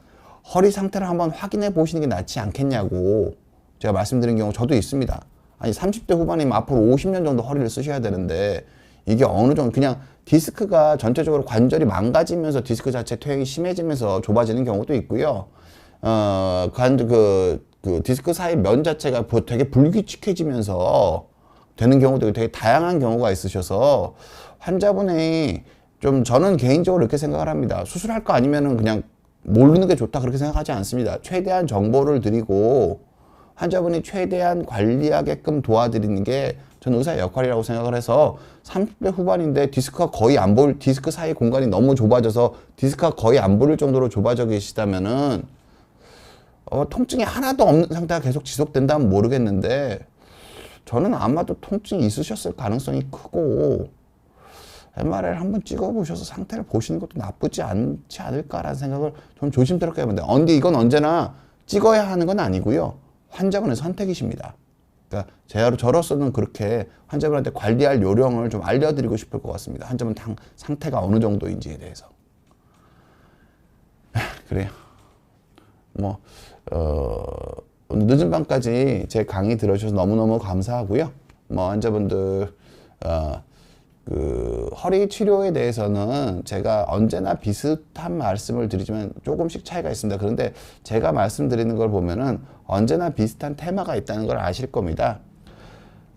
허리 상태를 한번 확인해 보시는 게 낫지 않겠냐고 제가 말씀드린 경우 저도 있습니다. 아니 30대 후반이면 앞으로 50년 정도 허리를 쓰셔야 되는데 이게 어느 정도 그냥 디스크가 전체적으로 관절이 망가지면서 디스크 자체 퇴행이 심해지면서 좁아지는 경우도 있고요. 디스크 사이 면 자체가 되게 불규칙해지면서 되는 경우도 되게 다양한 경우가 있으셔서 환자분이 좀 저는 개인적으로 이렇게 생각을 합니다. 수술할 거 아니면은 그냥 모르는 게 좋다 그렇게 생각하지 않습니다. 최대한 정보를 드리고 환자분이 최대한 관리하게끔 도와드리는 게 저는 의사의 역할이라고 생각을 해서 30대 후반인데 디스크가 거의 안 보일, 디스크 사이 공간이 너무 좁아져서 디스크가 거의 안 보일 정도로 좁아져 계시다면은 통증이 하나도 없는 상태가 계속 지속된다면 모르겠는데 저는 아마도 통증이 있으셨을 가능성이 크고 MRI를 한번 찍어보셔서 상태를 보시는 것도 나쁘지 않지 않을까라는 생각을 좀 조심스럽게 해보는데 근데 이건 언제나 찍어야 하는 건 아니고요. 환자분의 선택이십니다. 그러니까 저로서는 그렇게 환자분한테 관리할 요령을 좀 알려드리고 싶을 것 같습니다. 환자분 상태가 어느 정도인지에 대해서. 그래요. 늦은 밤까지 제 강의 들어주셔서 너무너무 감사하고요. 환자분들 허리 치료에 대해서는 제가 언제나 비슷한 말씀을 드리지만 조금씩 차이가 있습니다. 그런데 제가 말씀드리는 걸 보면은 언제나 비슷한 테마가 있다는 걸 아실 겁니다.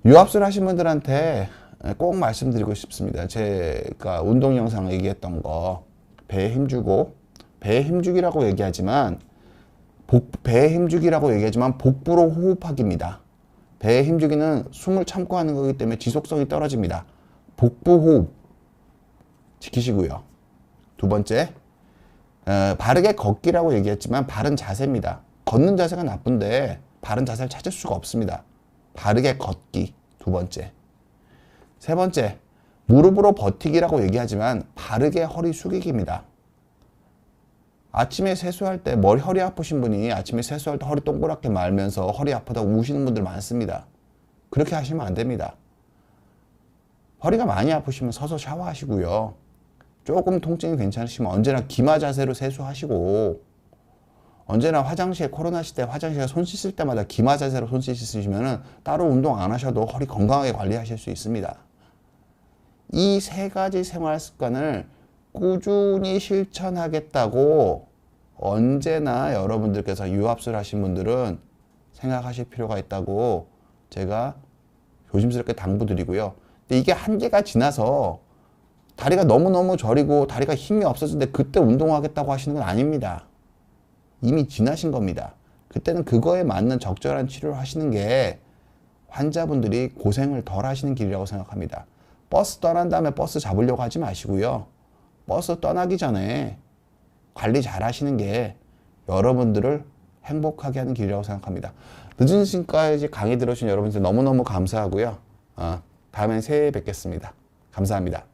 유압술 하신 분들한테 꼭 말씀드리고 싶습니다. 제가 운동 영상 얘기했던 거, 배에 힘주고, 배에 힘주기라고 얘기하지만 배에 힘주기라고 얘기하지만 복부로 호흡하기입니다. 배에 힘주기는 숨을 참고 하는 거기 때문에 지속성이 떨어집니다. 복부 호흡 지키시고요. 두 번째, 바르게 걷기라고 얘기했지만 바른 자세입니다. 걷는 자세가 나쁜데 바른 자세를 찾을 수가 없습니다. 바르게 걷기 두 번째. 세 번째, 무릎으로 버티기라고 얘기하지만 바르게 허리 숙이기입니다. 아침에 세수할 때 허리 아프신 분이 아침에 세수할 때 허리 동그랗게 말면서 허리 아프다고 우시는 분들 많습니다. 그렇게 하시면 안 됩니다. 허리가 많이 아프시면 서서 샤워하시고요. 조금 통증이 괜찮으시면 언제나 기마 자세로 세수하시고, 언제나 화장실, 코로나 시대 화장실에 손 씻을 때마다 기마 자세로 손 씻으시면 따로 운동 안 하셔도 허리 건강하게 관리하실 수 있습니다. 이 세 가지 생활 습관을 꾸준히 실천하겠다고 언제나 여러분들께서 유압술 하신 분들은 생각하실 필요가 있다고 제가 조심스럽게 당부드리고요. 근데 이게 한계가 지나서 다리가 너무너무 저리고 다리가 힘이 없어지는데 그때 운동하겠다고 하시는 건 아닙니다. 이미 지나신 겁니다. 그때는 그거에 맞는 적절한 치료를 하시는 게 환자분들이 고생을 덜 하시는 길이라고 생각합니다. 버스 떠난 다음에 버스 잡으려고 하지 마시고요. 버스 떠나기 전에 관리 잘 하시는 게 여러분들을 행복하게 하는 길이라고 생각합니다. 늦은 시간까지 강의 들어주신 여러분들 너무너무 감사하고요. 다음엔 새해에 뵙겠습니다. 감사합니다.